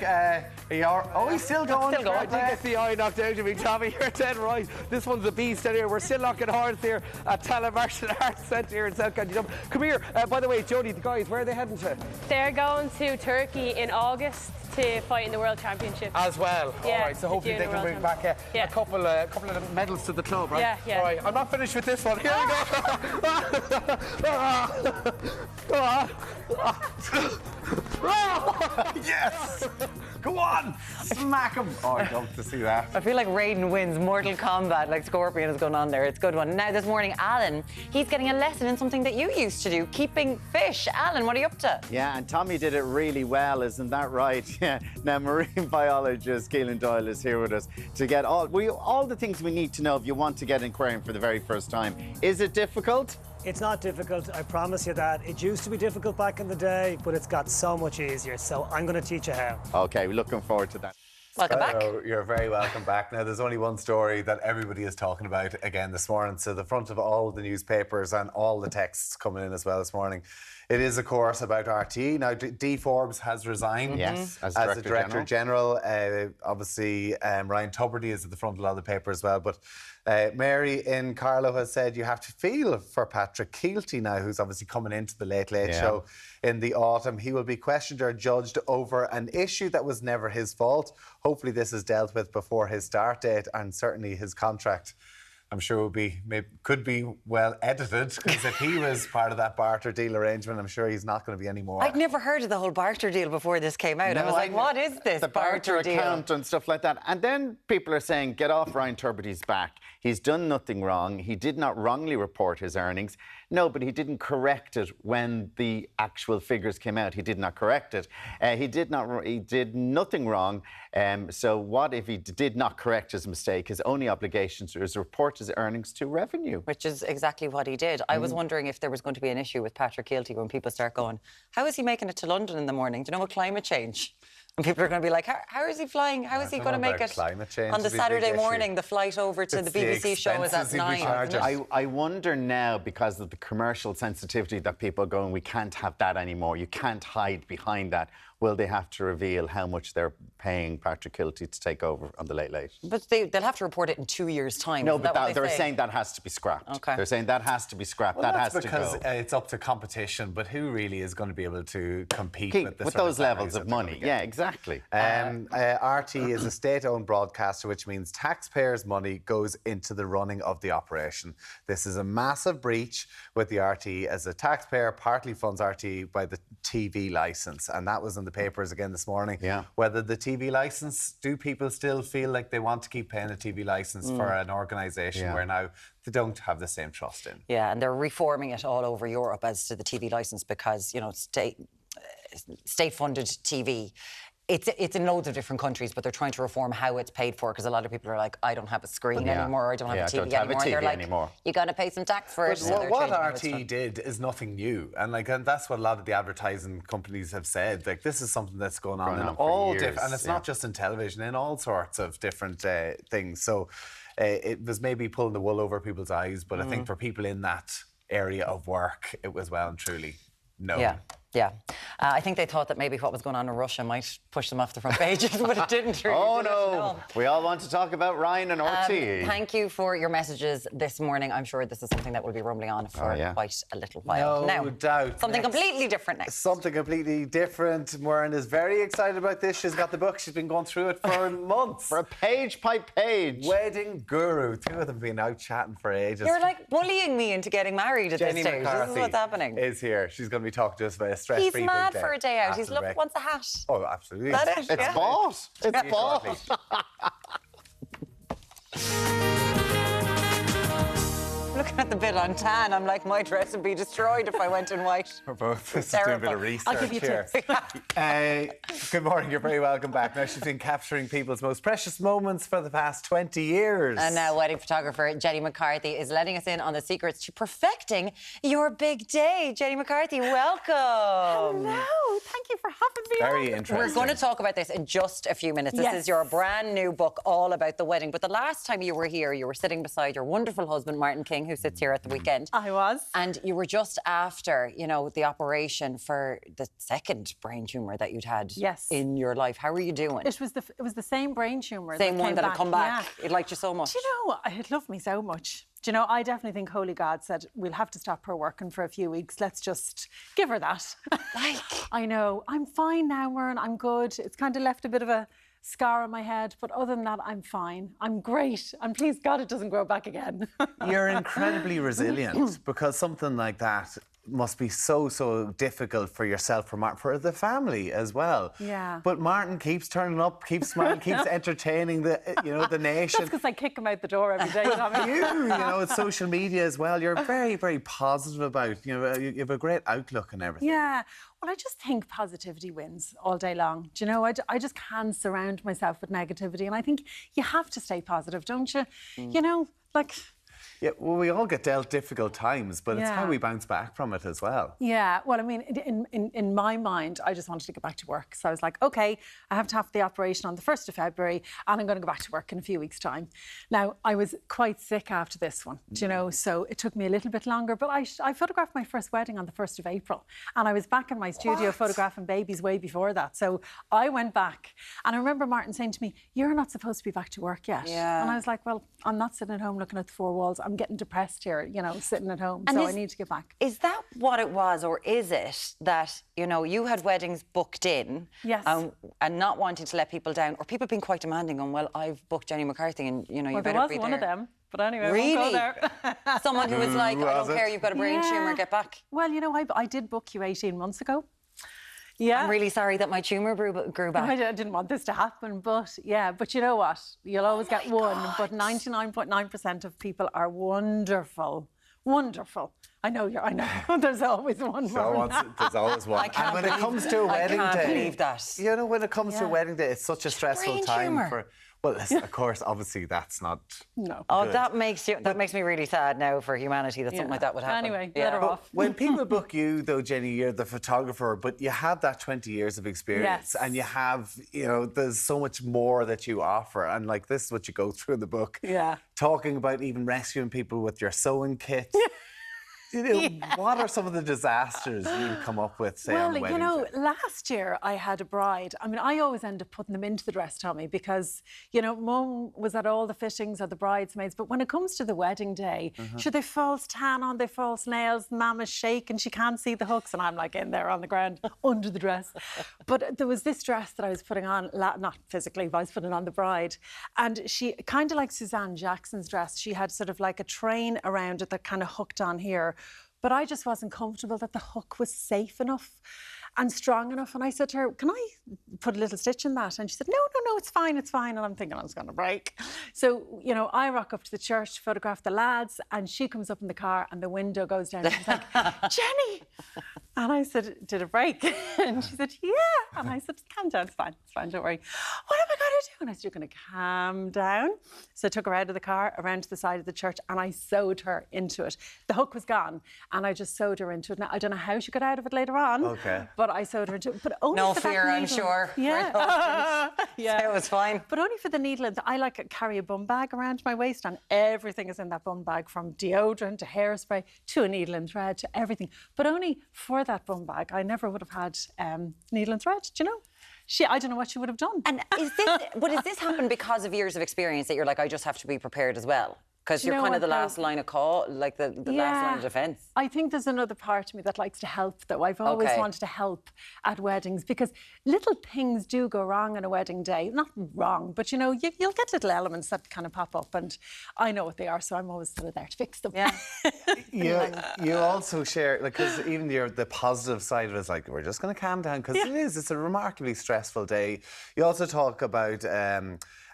he's still going. I did get the eye knocked out of me, Tommy. You're dead right. This one's a beast out here. We're still locking horns here at Tala Martial Arts Centre here in South County Dublin. Come here. By the way, Jodie, the guys, where are they heading to? They're going to Turkey in August to fight in the World Championship. As well. Yeah, all right, so hopefully they can bring back a couple of medals to the club, right? Yeah. All right, I'm not finished with this one. Here we go. Yes! Go on! Smack him! Oh, I'd love to see that. I feel like Raiden wins Mortal Kombat, like Scorpion is going on there. It's a good one. Now, this morning, Alan, he's getting a lesson in something that you used to do, keeping fish. Alan, what are you up to? Yeah, and Tommy did it really well, isn't that right? Yeah. Now, marine biologist Keelan Doyle is here with us to get all the things we need to know if you want to get an aquarium for the very first time. Is it difficult? It's not difficult, I promise you that. It used to be difficult back in the day, but it's got so much easier, so I'm going to teach you how. OK, we're looking forward to that. Welcome back. You're very welcome back. Now, there's only one story that everybody is talking about again this morning. So the front of all the newspapers and all the texts coming in as well this morning It is, of course, about RTE. Now, Forbes has resigned Yes, as the Director General. Obviously, Ryan Tubridy is at the front of a lot of the paper as well. But Mary in Carlow has said you have to feel for Patrick Kielty now, who's obviously coming into the Late Late Show in the autumn. He will be questioned or judged over an issue that was never his fault. Hopefully this is dealt with before his start date, and certainly his contract, I'm sure could be well edited, because if he was part of that barter deal arrangement, I'm sure he's not going to be anymore. I'd never heard of the whole barter deal before this came out. I was like, what is this the barter account and stuff like that? And then people are saying, get off Ryan Tubridy's back. He's done nothing wrong. He did not wrongly report his earnings. No, but he didn't correct it when the actual figures came out. He did not correct it. He did nothing wrong. So what if he did not correct his mistake? His only obligation is to report his earnings to revenue. Which is exactly what he did. I was wondering if there was going to be an issue with Patrick Kielty when people start going, how is he making it to London in the morning? Do you know what climate change? And people are going to be like, how is he flying? How is he going to make it on the Saturday morning? The flight over to the BBC show is at 9. I wonder now, because of the commercial sensitivity that people are going, we can't have that anymore. You can't hide behind that. Will they have to reveal how much they're paying Patrick Kielty to take over on the Late Late? But they'll have to report it in 2 years' time. No, but they're saying that has to be scrapped. Okay. They're saying that has to be scrapped. Well, that has to go. because it's up to competition, but who really is going to be able to compete with those levels of money? Yeah, exactly. RT is a state-owned broadcaster, which means taxpayers' money goes into the running of the operation. This is a massive breach with the RT, as a taxpayer partly funds RT by the TV licence, and that was in the papers again this morning. Yeah. Whether the TV licence, do people still feel like they want to keep paying a TV licence for an organisation where now they don't have the same trust in? Yeah, and they're reforming it all over Europe as to the TV licence, because, you know, state-funded TV. It's in loads of different countries, but they're trying to reform how it's paid for, because a lot of people are like, I don't have a screen anymore, or I don't have a TV anymore. They're like, you got to pay some tax for it. But what RT did is nothing new, and that's what a lot of the advertising companies have said. Like, this is something that's going on in all different, and it's not just in television, in all sorts of different things. So it was maybe pulling the wool over people's eyes, but I think for people in that area of work, it was well and truly no. Yeah. I think they thought that maybe what was going on in Russia might push them off the front pages, but it didn't really. Oh, no. We all want to talk about Ryan and RTE. Thank you for your messages this morning. I'm sure this is something that will be rumbling on for quite a little while. No doubt. Something completely different next. Something completely different. Maureen is very excited about this. She's got the book. She's been going through it for months. For a page by page. Wedding Guru. Two of them have been out chatting for ages. You're like bullying me into getting married at this stage. McCarthy this is what's happening. Is here. She's going to be talking to us about a stress-free He's mad big for a day out. He's wants a hat. Oh, absolutely. That is, it's bought. It's bought. Looking at the bill on tan, I'm like, my dress would be destroyed if I went in white. We're both doing a bit of research. I'll give you tips. Good morning, you're very welcome back. Now, she's been capturing people's most precious moments for the past 20 years. And now wedding photographer Jenny McCarthy is letting us in on the secrets to perfecting your big day. Jenny McCarthy, welcome. Hello, thank you for having me Very on. interesting. We're going to talk about this in just a few minutes. This is your brand new book all about the wedding. But the last time you were here, you were sitting beside your wonderful husband, Martin King, who sits here at the weekend. I was. And you were just after, you know, the operation for the second brain tumour that you'd had in your life. How are you doing? It was the same brain tumour. Same one that had come back. Yeah. It liked you so much. Do you know, it loved me so much. Do you know, I definitely think Holy God said, we'll have to stop her working for a few weeks. Let's just give her that. I know. I'm fine now, Mern. I'm good. It's kind of left a bit of a scar on my head, but other than that, I'm fine. I'm great. And please God, it doesn't grow back again. You're incredibly resilient, because something like that must be so difficult for yourself, for the family as well. Yeah. But Martin keeps turning up, keeps smiling, keeps entertaining the nation. That's because I kick him out the door every day. You know, it's social media as well. You're very positive about. You know, you have a great outlook and everything. Yeah. Well, I just think positivity wins all day long. Do you know, I just can't surround myself with negativity, and I think you have to stay positive, don't you? You know, like. Yeah, well, we all get dealt difficult times, but it's how Yeah. we bounce back from it as well. Yeah, well, I mean, in my mind, I just wanted to get back to work. So I was like, OK, I have to have the operation on the 1st of February and I'm going to go back to work in a few weeks' time. Now, I was quite sick after this one, do you know, so it took me a little bit longer. But I photographed my first wedding on the 1st of April and I was back in my studio photographing babies way before that. So I went back and I remember Martin saying to me, you're not supposed to be back to work yet. Yeah. And I was like, well, I'm not sitting at home looking at the four walls. I'm getting depressed here, you know, sitting at home. So I need to get back. Is that what it was, or is it that, you know, you had weddings booked in and not wanting to let people down, or people being quite demanding on, well, I've booked Jenny McCarthy and, you know, you better be there. There was one of them. But anyway, really? I won't go there. Someone who was like, I don't care, you've got a brain tumour, get back. Well, you know, I did book you 18 months ago. Yeah. I'm really sorry that my tumour grew back. I didn't want this to happen, but yeah, but you know what? You'll always get one, but 99.9% of people are wonderful. Wonderful. I know. There's always one. There's always one. And when it comes to a wedding day, I can't believe that. You know, when it comes to a wedding day, it's such a stressful time for. Well, of course, obviously, that's not. No. Oh, good. that makes me really sad now for humanity that something like that would happen. Anyway, let her off. When people book you, though, Jenny, you're the photographer, but you have that 20 years of experience, and you have, you know, there's so much more that you offer, and like this is what you go through in the book. Yeah. Talking about even rescuing people with your sewing kit. You know, what are some of the disasters you've come up with, say, on the wedding day? Last year I had a bride. I mean, I always end up putting them into the dress, Tommy, because, you know, Mum was at all the fittings of the bridesmaids. But when it comes to the wedding day, sure, they false tan on, they false nails, Mama's shaking, she can't see the hooks, and I'm like in there on the ground under the dress. But there was this dress that I was putting on, not physically, but I was putting on the bride. And she, kind of like Suzanne Jackson's dress, she had sort of like a train around it that kind of hooked on here. But I just wasn't comfortable that the hook was safe enough and strong enough. And I said to her, can I put a little stitch in that? And she said, no, it's fine. And I'm thinking I was going to break. So, you know, I rock up to the church to photograph the lads, and she comes up in the car and the window goes down. She's like, Jenny! And I said, did it break? And she said, yeah. And I said, calm down, it's fine, don't worry. What am I going to do? And I said, you're going to calm down. So I took her out of the car, around to the side of the church, and I sewed her into it. The hook was gone, and I just sewed her into it. Now, I don't know how she got out of it later on, but I sewed her into it. But only no for fear, that I'm sure. Yeah. Yeah, it was fine. But only for the needle. And I like carry a bum bag around my waist, and everything is in that bum bag, from deodorant to hairspray to a needle and thread to everything. But only for that bum bag. I never would have had needle and thread, do you know? I don't know what she would have done. And is this happen because of years of experience that you're like, I just have to be prepared as well? Because you're kind of the last line of call, like the last line of defence. I think there's another part of me that likes to help, though. I've always wanted to help at weddings, because little things do go wrong on a wedding day. Not wrong, but, you know, you'll get little elements that kind of pop up, and I know what they are, so I'm always sort of there to fix them. Yeah. You also share, like, because even the positive side of it is like, we're just going to calm down, because it's a remarkably stressful day. You also talk about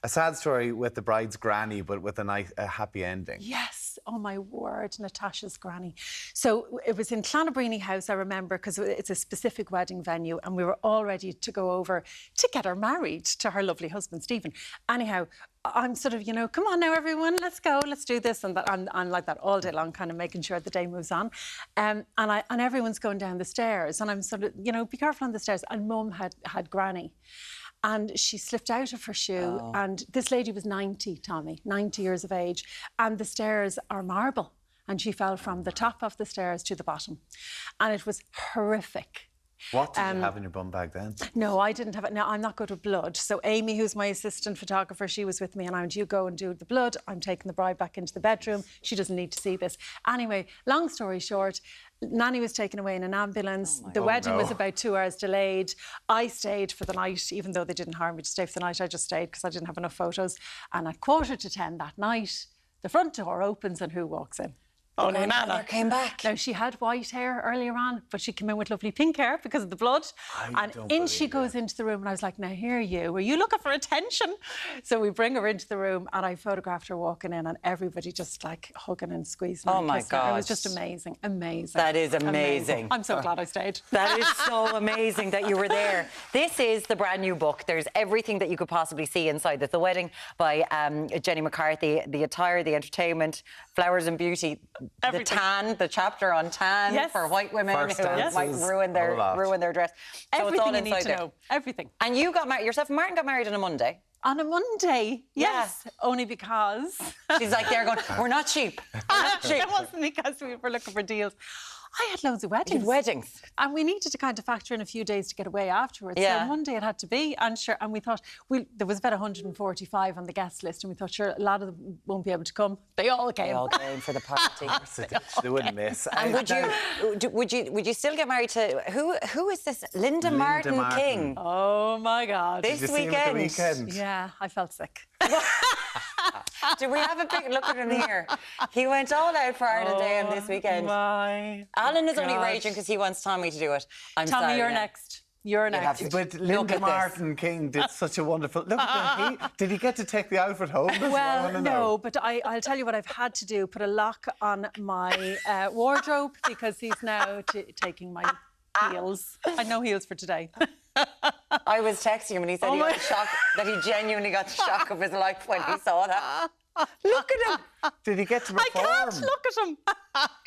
a sad story with the bride's granny, but with a happy ending. Yes. Oh, my word, Natasha's granny. So it was in Clonabreeny House, I remember, because it's a specific wedding venue, and we were all ready to go over to get her married to her lovely husband, Stephen. Anyhow, I'm sort of, you know, come on now, everyone, let's go, let's do this. And I'm like that all day long, kind of making sure the day moves on. And everyone's going down the stairs, and I'm sort of, you know, be careful on the stairs. And Mum had granny. And she slipped out of her shoe, and this lady was 90, Tommy, 90 years of age, and the stairs are marble, and she fell from the top of the stairs to the bottom, and it was horrific. What did you have in your bum bag then? No, I didn't have it. No, I'm not good with blood. So Amy, who's my assistant photographer, she was with me, and I went, you go and do the blood. I'm taking the bride back into the bedroom. She doesn't need to see this. Anyway, long story short, Nanny was taken away in an ambulance. The wedding was about 2 hours delayed. I stayed for the night, even though they didn't hire me to stay for the night. I just stayed because I didn't have enough photos. And at 9:45 that night, the front door opens, and who walks in? Oh, no, Nana. Came back. Now, she had white hair earlier on, but she came in with lovely pink hair because of the blood. And in she goes into the room, and I was like, now, here you. Were you looking for attention? So we bring her into the room, and I photographed her walking in, and everybody just, like, hugging and squeezing her. Oh, my God. It was just amazing. Amazing. That is amazing. I'm so glad I stayed. That is so amazing that you were there. This is the brand new book. There's everything that you could possibly see inside this. The Wedding by Jenny McCarthy, the attire, the entertainment, flowers and beauty, the tan, the chapter on tan for white women who might ruin their dress. So Everything it's all you need inside to there. know. Everything. And you got married, yourself and Martin got married on a Monday. On a Monday, yes. Only because... She's like, they're going, we're not cheap. We're not cheap. It wasn't because we were looking for deals. I had loads of weddings. You had weddings. And we needed to kind of factor in a few days to get away afterwards. Yeah. So Monday it had to be. And sure, and we thought, there was about 145 on the guest list, and we thought, sure, a lot of them won't be able to come. They all came. They all came for the party. They wouldn't miss. And would you still get married to, who is this? Linda Martin King. Oh, my God. This weekend. Yeah, I felt sick. Do we have a big look at him here? He went all out for Ireland Day on this weekend. Alan is only raging because he wants Tommy to do it. Tommy, sorry, you're next. You're next. But Linda Martin King did such a wonderful... Look at him. Did he get to take the outfit home? Well, no, but I'll tell you what I've had to do. Put a lock on my wardrobe because he's now taking my heels. I know heels for today. I was texting him and he said he got the shock, that he genuinely got the shock of his life when he saw that. Look at him. Did he get to perform? I can't look at him.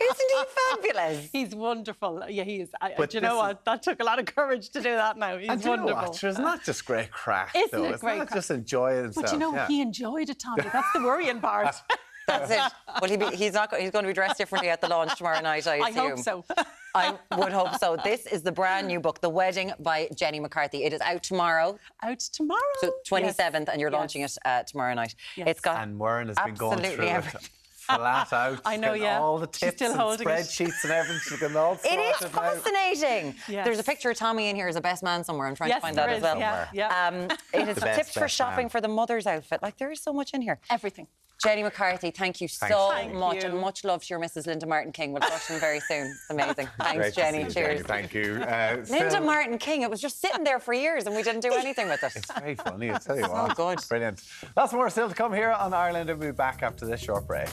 Isn't he fabulous? He's wonderful. Yeah, he is. Do you know what? That took a lot of courage to do that now. He's wonderful. It's not just great crack, Isn't though. it great It's not crack? just enjoying himself. But you know, he enjoyed it, Tommy. That's the worrying part. That's it. Well, he's going to be dressed differently at the launch tomorrow night, I assume. I hope so. I would hope so. This is the brand new book, The Wedding by Jenny McCarthy. It is out tomorrow. Out tomorrow? So 27th, and you're launching it tomorrow night. Yes. It's got and Warren has been going through everything. it flat out. I know, yeah. All the tips and spreadsheets and everything. She's getting all It is sorted now. fascinating. Yes. There's a picture of Tommy in here as a best man somewhere. I'm trying to find that as well. Yeah. It is The best tips for shopping man. for the mother's outfit. Like, there is so much in here. Everything. Jenny McCarthy, thank you Thanks. so Thank much, you. and much love to your Mrs. Linda Martin King. We'll talk to them very soon. It's amazing. Thanks, Great to Jenny. see you, Cheers. Jenny. Thank you. Linda Phil, Martin King, it was just sitting there for years and we didn't do anything with it. It's very funny, I tell you So what. good. Brilliant. Lots more still to come here on Ireland, and we'll be back after this short break.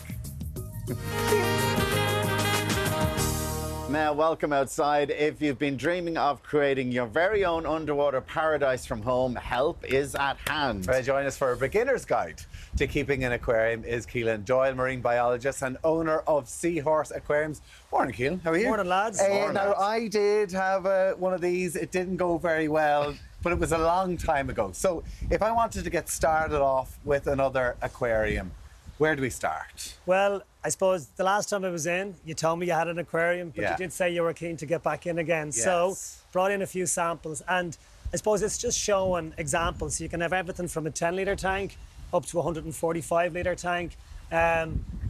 Now, welcome outside. If you've been dreaming of creating your very own underwater paradise from home, help is at hand. Join us for a beginner's guide to keeping an aquarium is Keelan Doyle, marine biologist and owner of Seahorse Aquariums. Morning, Keelan. How are you? Morning, lads. Now, I did have one of these. It didn't go very well, but it was a long time ago. So if I wanted to get started off with another aquarium, where do we start? Well, I suppose the last time I was in, you told me you had an aquarium, but Yeah. you did say you were keen to get back in again. Yes. So brought in a few samples, and I suppose it's just showing examples. So you can have everything from a 10-litre tank up to a 145-litre tank. Now,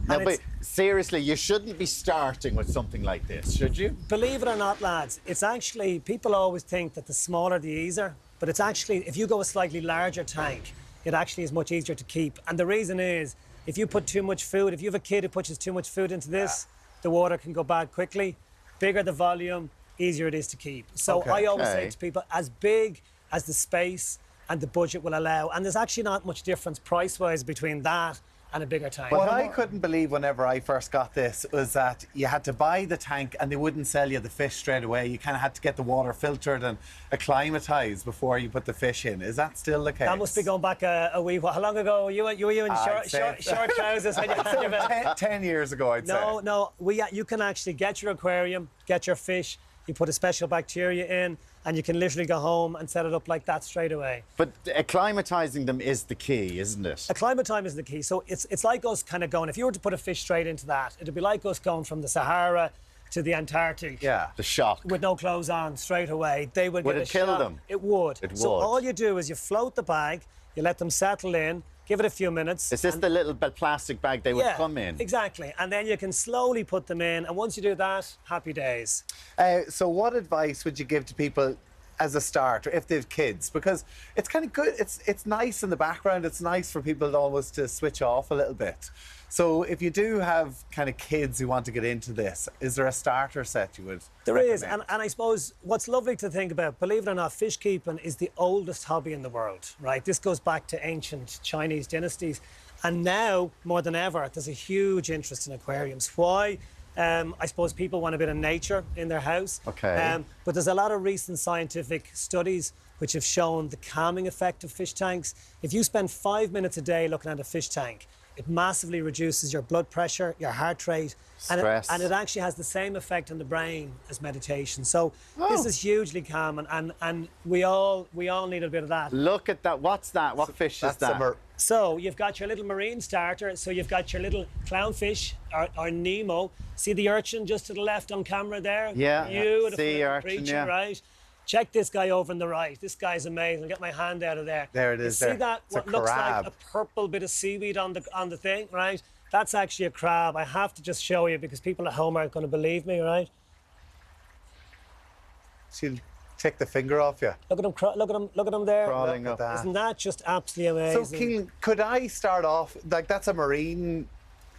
but seriously, you shouldn't be starting with something like this, should you? Believe it or not, lads, it's actually, people always think that the smaller the easier, but it's actually, if you go a slightly larger tank, it actually is much easier to keep. And the reason is, if you put too much food, if you have a kid who pushes too much food into this, the water can go bad quickly. Bigger the volume, easier it is to keep. So I always say to people, as big as the space and the budget will allow, and there's actually not much difference price-wise between that and a bigger tank. What I couldn't believe whenever I first got this was that you had to buy the tank and they wouldn't sell you the fish straight away. You kind of had to get the water filtered and acclimatised before you put the fish in. Is that still the case? That must be going back a wee while. How long ago were you in short trousers? 10 years ago, I'd say. No. You can actually get your aquarium, get your fish, you put a special bacteria in, and you can literally go home and set it up like that straight away. But acclimatising them is the key, isn't it? Acclimatising is the key. So it's like us kind of going, if you were to put a fish straight into that, it'd be like us going from the Sahara to the Antarctic. Yeah, the shock. With no clothes on straight away. They would get a it kill shock. them? It would. It So would. all you do is you float the bag, you let them settle in, give it a few minutes. Is this the little plastic bag they would come in? Exactly. And then you can slowly put them in. And once you do that, happy days. So what advice would you give to people as a start, or if they've kids, because it's kind of good. It's nice in the background. It's nice for people almost to switch off a little bit. So if you do have kind of kids who want to get into this, is there a starter set you would recommend? Is, and I suppose what's lovely to think about, believe it or not, fish keeping is the oldest hobby in the world, right? This goes back to ancient Chinese dynasties. And now, more than ever, there's a huge interest in aquariums. Why? I suppose people want a bit of nature in their house. Okay. But there's a lot of recent scientific studies which have shown the calming effect of fish tanks. If you spend 5 minutes a day looking at a fish tank, it massively reduces your blood pressure, your heart rate, stress. And it actually has the same effect on the brain as meditation. So this is hugely calming, and we all need a bit of that. Look at that. What's that? What fish is that? So you've got your little marine starter. So you've got your little clownfish or Nemo. See the urchin just to the left on camera there? Yeah. Beautiful Sea urchin, creature, yeah. right? Check this guy over on the right. This guy's amazing. I'll get my hand out of there. There it is. You see there. that? It's What a looks crab. like a purple bit of seaweed on the thing, right? That's actually a crab. I have to just show you because people at home aren't going to believe me, right? She'll take the finger off you. Look at him! Look at him there! Crawling up. Isn't that just absolutely amazing? So, Keelan, could I start off like that's a marine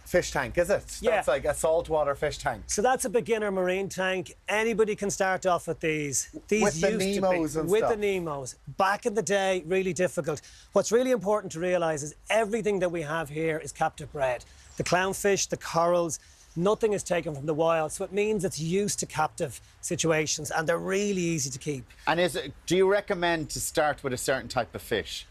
fish tank, is it? Yeah. That's like a saltwater fish tank. So that's a beginner marine tank. Anybody can start off with these. These With the used Nemos to be, and with stuff. the Nemos. Back in the day, really difficult. What's really important to realise is everything that we have here is captive bred. The clownfish, the corals, nothing is taken from the wild. So it means it's used to captive situations, and they're really easy to keep. And do you recommend to start with a certain type of fish?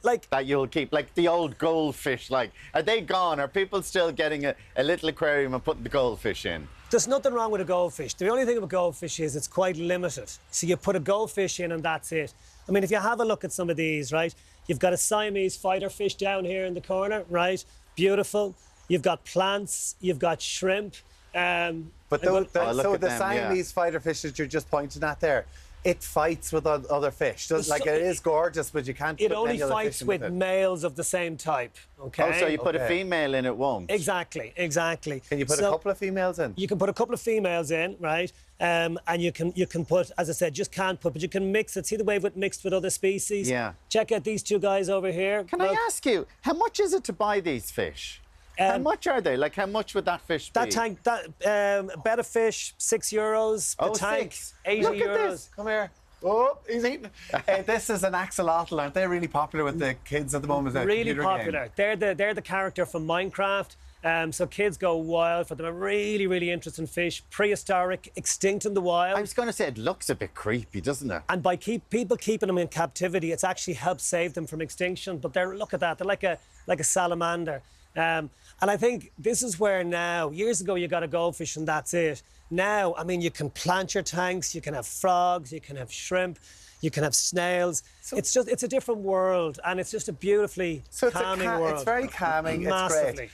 Like that you'll keep, like the old goldfish. Like, are they gone? Are people still getting a little aquarium and putting the goldfish in? There's nothing wrong with a goldfish. The only thing about goldfish is it's quite limited. So you put a goldfish in and that's it. I mean, if you have a look at some of these, right? You've got a Siamese fighter fish down here in the corner, right? Beautiful. You've got plants. You've got shrimp. But the Siamese fighter fish that you're just pointing at there, it fights with other fish. Like it is gorgeous, but you can't. It only fights with males of the same type. Okay. Oh, so you put a female in, it won't. Exactly. Can you put a couple of females in? You can put a couple of females in, right? And you can put, as I said, just can't put, but you can mix it. See the way it mixed with other species? Yeah. Check out these two guys over here. Can I ask you, how much is it to buy these fish? How much are they? Like, how much would that fish be? That tank, better fish, €6. The tank, 80 Look euros. at this. Come here. Oh, he's eating. This is an axolotl. Aren't they really popular with the kids at the moment? Really popular. They're the character from Minecraft. So kids go wild for them. A really, really interesting fish. Prehistoric, extinct in the wild. I was going to say, it looks a bit creepy, doesn't it? And by people keeping them in captivity, it's actually helped save them from extinction. But look at that. They're like a salamander. And I think this is where now, years ago you got a goldfish and that's it. Now, I mean, you can plant your tanks, you can have frogs, you can have shrimp, you can have snails. So it's a different world, and it's just a beautifully calming world. It's very calming, Massively. It's great.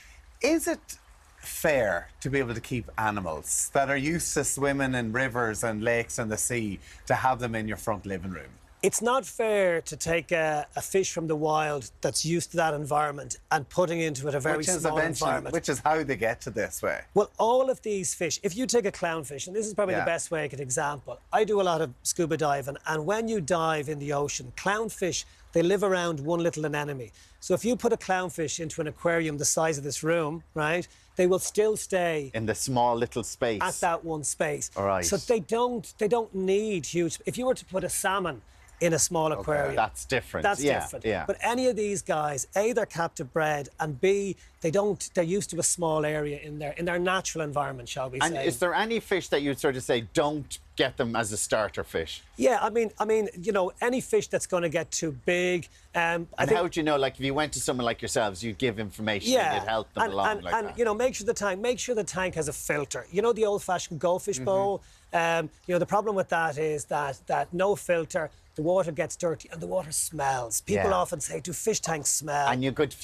Is it fair to be able to keep animals that are used to swimming in rivers and lakes and the sea, to have them in your front living room? It's not fair to take a fish from the wild that's used to that environment and putting into it a very small environment. Which is how they get to this way. Well, all of these fish, if you take a clownfish, and this is probably the best way I could example, I do a lot of scuba diving, and when you dive in the ocean, clownfish, they live around one little anemone. So if you put a clownfish into an aquarium the size of this room, right, they will still stay in the small little space. At that one space. All right. So they don't need huge. If you were to put a salmon in a small aquarium. That's different. That's different. Yeah. But any of these guys, A, they're captive bred, and B, they're used to a small area in their natural environment, shall we say. And is there any fish that you'd sort of say don't get them as a starter fish? Yeah, I mean, you know, any fish that's going to get too big. And how would you know, like if you went to someone like yourselves, you'd give information and you'd help them along like that? You know, make sure the tank has a filter. You know, the old-fashioned goldfish bowl. You know, the problem with that is that no filter, the water gets dirty and the water smells. People often say, do fish tanks smell? And you could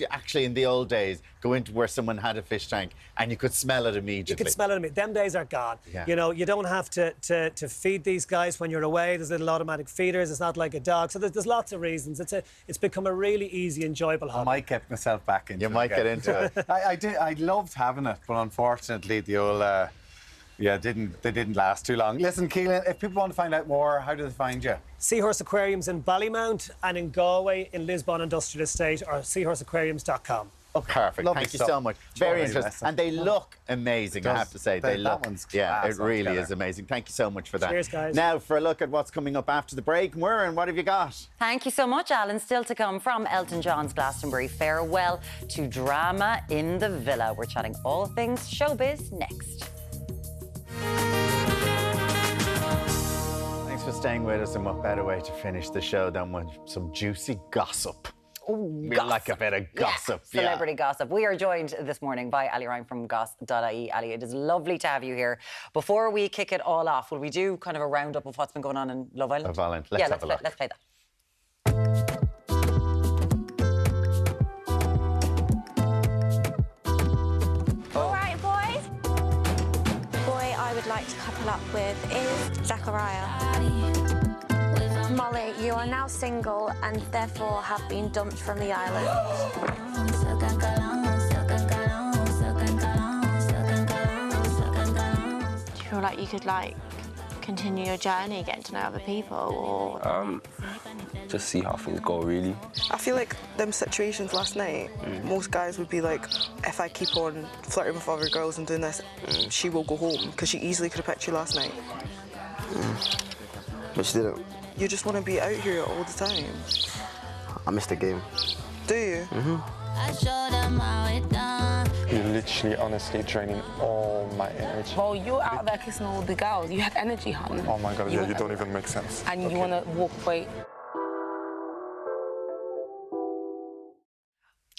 actually, in the old days, go into where someone had a fish tank and you could smell it immediately. You could smell it immediately. Them days are gone. Yeah. You know, you don't have to feed these guys when you're away. There's little automatic feeders. It's not like a dog. So there's lots of reasons. It's become a really easy, enjoyable hobby. I might get myself back into it. You might get into it. I loved having it, but unfortunately the old Yeah, they didn't last too long. Listen, Keelan, if people want to find out more, how do they find you? Seahorse Aquariums in Ballymount and in Galway in Lisbon Industrial Estate or seahorseaquariums.com. Oh, perfect. Lovely Thank you stuff. so much. Very Totally interesting. nice. And they look amazing, I have to say. They that look. one's Yeah, class it really altogether. is amazing. Thank you so much for that. Cheers, guys. Now, for a look at what's coming up after the break, Muireann, what have you got? Thank you so much, Alan. Still to come from Elton John's Glastonbury farewell to drama in the villa. We're chatting all things showbiz next. Thanks for staying with us, and what better way to finish the show than with some juicy gossip. We like a bit of gossip. Yeah. Celebrity gossip. We are joined this morning by Ali Ryan from goss.ie. Ali, it is lovely to have you here. Before we kick it all off, will we do kind of a roundup of what's been going on in Love Island? Love Island. Let's have a look. Let's play that. All right, boys. The boy I would like to couple up with is Zachariah. Molly, you are now single and therefore have been dumped from the island. Do you feel like you could, continue your journey, getting to know other people, or...? Just see how things go, really. I feel like them situations last night, most guys would be like, if I keep on flirting with other girls and doing this, she will go home, because she easily could have picked you last night. But she didn't. You just want to be out here all the time. I missed the game. Do you? You're literally, honestly, draining all my energy. Well, you're out there kissing all the girls. You had energy, hun. Oh my God, yeah, you don't even make sense. And you want to walk away.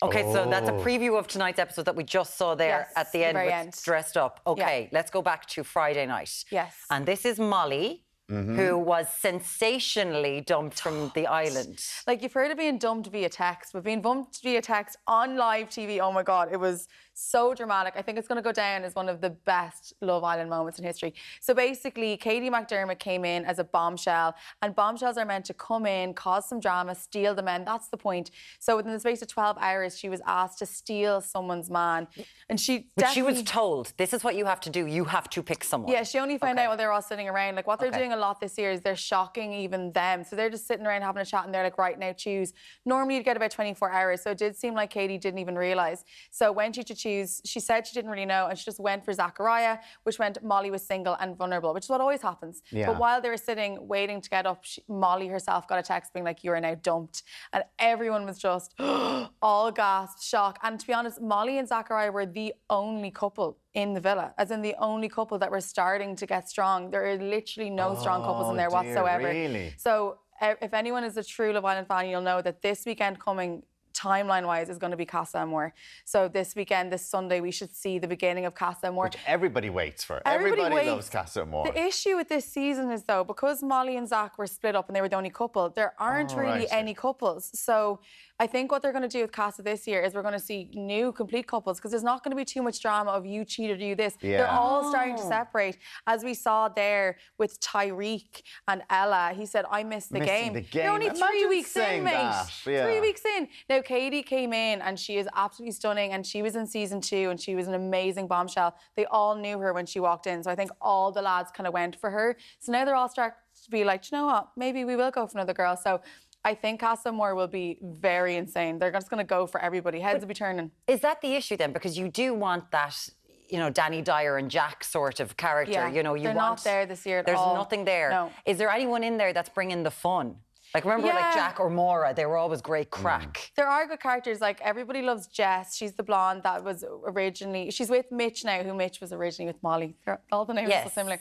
Okay, so that's a preview of tonight's episode that we just saw there at the end very with end. Dressed Up. Okay, let's go back to Friday night. Yes. And this is Molly, who was sensationally dumped from the island. Like, you've heard of being dumped via text, but being dumped via text on live TV, oh my God, it was so dramatic. I think it's going to go down as one of the best Love Island moments in history. So basically, Katie McDermott came in as a bombshell, and bombshells are meant to come in, cause some drama, steal the men. That's the point. So within the space of 12 hours, she was asked to steal someone's man. And But she was told, this is what you have to do. You have to pick someone. Yeah, she only found out when they were all sitting around. Like, what they're doing a lot this year is they're shocking even them. So they're just sitting around having a chat and they're like, right now, choose. Normally you'd get about 24 hours. So it did seem like Katie didn't even realise. So when she to choose, she said she didn't really know, and she just went for Zachariah, which meant Molly was single and vulnerable, which is what always happens. Yeah. But while they were sitting, waiting to get up, Molly herself got a text being like, you are now dumped. And everyone was just all gasped, shocked. And to be honest, Molly and Zachariah were the only couple in the villa, as in the only couple that were starting to get strong. There are literally no strong couples in there whatsoever. Really? So if anyone is a true Love Island fan, you'll know that this weekend coming, timeline-wise, is going to be Casa Amor. So this weekend, this Sunday, we should see the beginning of Casa Amor. Which everybody waits for. Everybody Everybody waits. loves Casa Amor. The issue with this season is, though, because Molly and Zach were split up and they were the only couple, there aren't really any couples. So I think what they're going to do with Casa this year is we're going to see new, complete couples, because there's not going to be too much drama of you cheated, you this. Yeah. They're all starting to separate, as we saw there with Tyreek and Ella. He said, I missed the Missing game. the game. You're only Imagine 3 weeks saying in, mate. that. Yeah. 3 weeks in. Now, Katie came in and she is absolutely stunning, and she was in season 2 and she was an amazing bombshell. They all knew her when she walked in, so I think all the lads kind of went for her. So now they're all starting to be like, you know what, maybe we will go for another girl. So I think Casa Amor will be very insane. They're just going to go for everybody. Heads will be turning. Is that the issue then? Because you do want that, you know, Danny Dyer and Jack sort of character. Yeah, you know, you they're want... not there this year at There's all. nothing there. No. Is there anyone in there that's bringing the fun? Like, remember, like Yeah. Jack or Maura, they were always great crack. There are good characters. Like, everybody loves Jess. She's the blonde that was originally... She's with Mitch now, who Mitch was originally with Molly. All the names are so similar.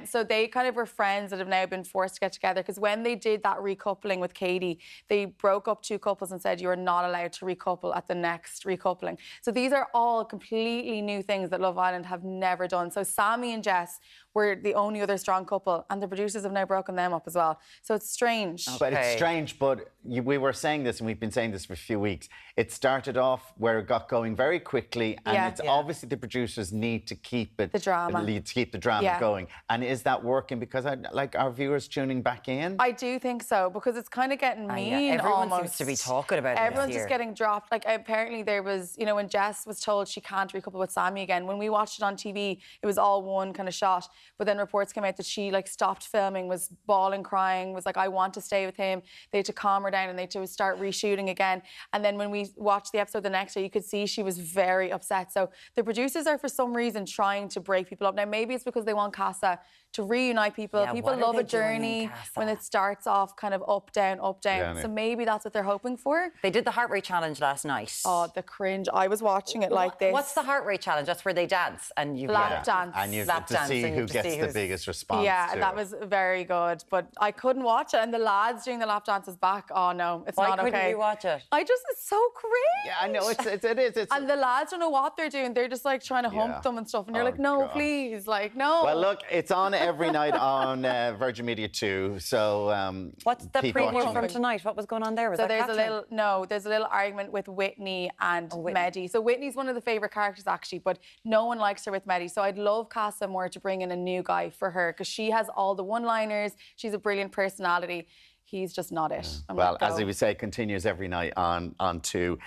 So they kind of were friends that have now been forced to get together, because when they did that recoupling with Katie, they broke up 2 couples and said you are not allowed to recouple at the next recoupling. So these are all completely new things that Love Island have never done. So Sammy and Jess were the only other strong couple, and the producers have now broken them up as well. So it's strange. But it's strange, but we were saying this, and we've been saying this for a few weeks. It started off where it got going very quickly, and it's obviously the producers need to keep it... The drama. To keep the drama going. And is that working? Because, like, our viewers tuning back in? I do think so, because it's kind of getting mean Everyone almost. seems to be talking about it. Everyone's just getting dropped. Like, apparently there was, you know, when Jess was told she can't recouple with Sammy again, when we watched it on TV, it was all one kind of shot. But then reports came out that she, like, stopped filming, was bawling, crying, was like, I want to stay with him. They had to calm her down and they had to start reshooting again. And then when we watched the episode the next day, you could see she was very upset. So the producers are, for some reason, trying to break people up. Now, maybe it's because they want Casa to reunite people. Yeah, people love a journey when it starts off kind of up, down, up, down. So maybe that's what they're hoping for. They did the heart rate challenge last night. Oh, the cringe. I was watching it like this. What's the heart rate challenge? That's where they dance and you lap dance. And you have to see who gets the biggest response. Yeah, that was very good. But I couldn't watch it. And the lads doing the lap dances back, oh no, it's not okay. Why couldn't you watch it? It's so cringe. Yeah, I know, it is. And the lads don't know what they're doing. They're just like trying to hump them and stuff. And you're like, no, please, like, no. Well, look, it's on every night on Virgin Media 2. So what's the preview from tonight? What was going on there? Was so that there's a little argument with Whitney and Mehdi. So Whitney's one of the favourite characters actually, but no one likes her with Mehdi. So I'd love Casa more to bring in a new guy for her because she has all the one-liners. She's a brilliant personality. He's just not it. Well, as we say, continues every night on 2.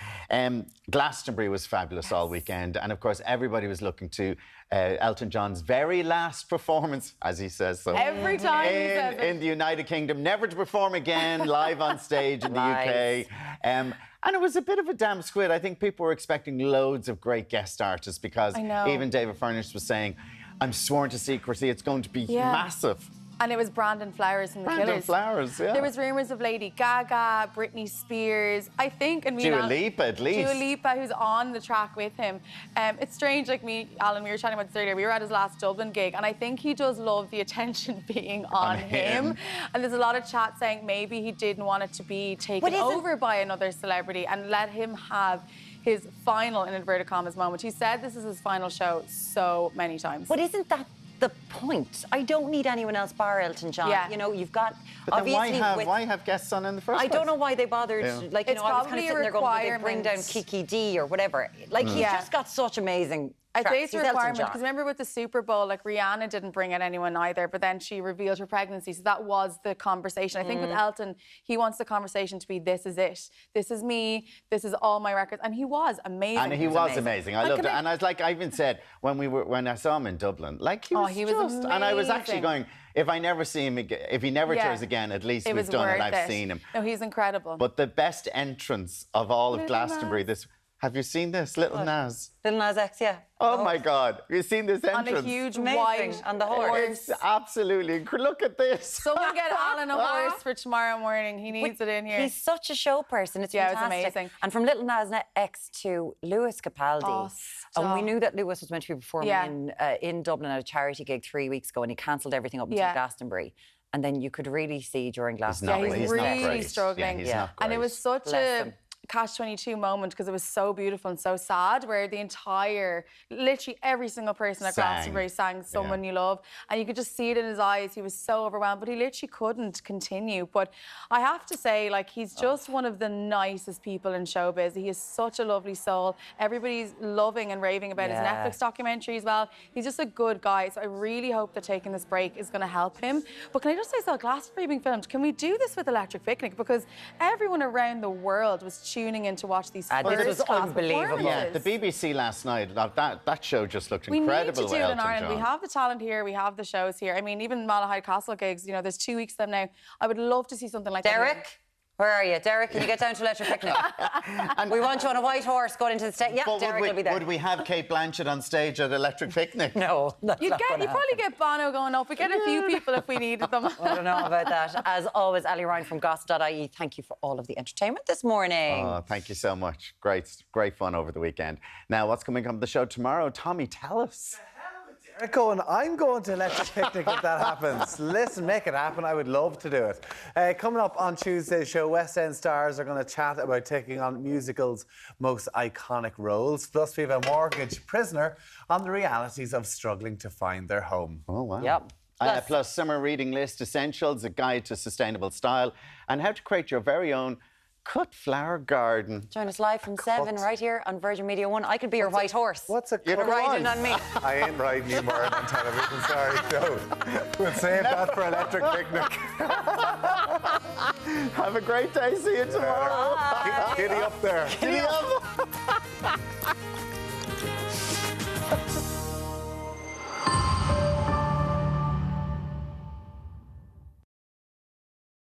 Glastonbury was fabulous all weekend. And, of course, everybody was looking to Elton John's very last performance, as he says so. Every time he says it. In the United Kingdom, never to perform again live on stage in the UK. And it was a bit of a damn squid. I think people were expecting loads of great guest artists because even David Furness was saying, I'm sworn to secrecy, it's going to be massive. And it was Brandon Flowers from The Killers. Brandon Flowers, yeah. There was rumours of Lady Gaga, Britney Spears, I think, and Dua Lipa, at least. Dua Lipa, who's on the track with him. It's strange, like Alan, we were chatting about this earlier. We were at his last Dublin gig, and I think he does love the attention being on him. And there's a lot of chat saying maybe he didn't want it to be taken over by another celebrity and let him have his final, in inverted commas, moment. He said this is his final show so many times. But isn't that the point? I don't need anyone else bar Elton John. Yeah. You know, you've got... But then why have guests on in the first place? I don't know why they bothered. Yeah. Like, you know, I was kind of sitting there going, would they bring down Kiki D or whatever? Like, he's just got such amazing... I say it's a He's Elton requirement John. because remember with the Super Bowl, like Rihanna didn't bring out anyone either, but then she revealed her pregnancy, so that was the conversation. I think with Elton, he wants the conversation to be, this is it, this is me, this is all my records, and he was amazing. And he was amazing. I loved it. And I was like, I even said when I saw him in Dublin, like he was just, and I was actually going, if I never see him again, if he never tours again, at least we've done it. I've seen him. No, he's incredible. But the best entrance of all of Glastonbury, have you seen this? Little Nas. Little Nas X, yeah. Oh my God. Have you seen this entrance? On a huge white on the horse. It's absolutely incredible. Look at this. Someone get Alan a horse for tomorrow morning. He needs it in here. He's such a show person. It's fantastic. It's amazing. And from Little Nas X to Lewis Capaldi. And we knew that Lewis was meant to be performing in Dublin at a charity gig 3 weeks ago, and he cancelled everything up until Glastonbury. And then you could really see during Glastonbury. He's really struggling. Yeah, and it was such a catch-22 moment because it was so beautiful and so sad, where the entire, literally every single person at Glastonbury sang Someone You Love, and you could just see it in his eyes. He was so overwhelmed, but he literally couldn't continue. But I have to say, like, he's just one of the nicest people in showbiz. He is such a lovely soul. Everybody's loving and raving about his Netflix documentary as well. He's just a good guy, so I really hope that taking this break is going to help him. But can I just say, so Glastonbury being filmed, can we do this with Electric Picnic? Because everyone around the world was tuning in to watch these this was unbelievable. Yeah, the BBC last night, that show just looked incredible. We need to do it in Ireland. We have the talent here, we have the shows here. I mean, even Malahide Castle gigs, you know, there's 2 weeks of them now. I would love to see something like that. Derek? Where are you? Derek, can you get down to Electric Picnic? And we want you on a white horse going into the stage. Yeah, Derek will be there. Would we have Kate Blanchett on stage at Electric Picnic? No, you'd probably get Bono going up. We get a few people if we needed them. I don't know about that. As always, Ali Ryan from gossip.ie, thank you for all of the entertainment this morning. Oh, thank you so much. Great fun over the weekend. Now, what's coming up on the show tomorrow? Tommy, tell us. Going, I'm going to electric picnic if that happens. Listen, make it happen. I would love to do it. Coming up on Tuesday's show, West End stars are going to chat about taking on musicals' most iconic roles. Plus, we have a mortgage prisoner on the realities of struggling to find their home. Oh, wow. Yep. Plus summer reading list essentials, a guide to sustainable style, and how to create your very own cut flower garden. Join us live from 7 right here on Virgin Media 1. I could be your white horse. What's a You're riding on me. I ain't riding you more on television, sorry, Joe. We'll save that for electric picnic. Have a great day. See you tomorrow. Giddy up there. Giddy up.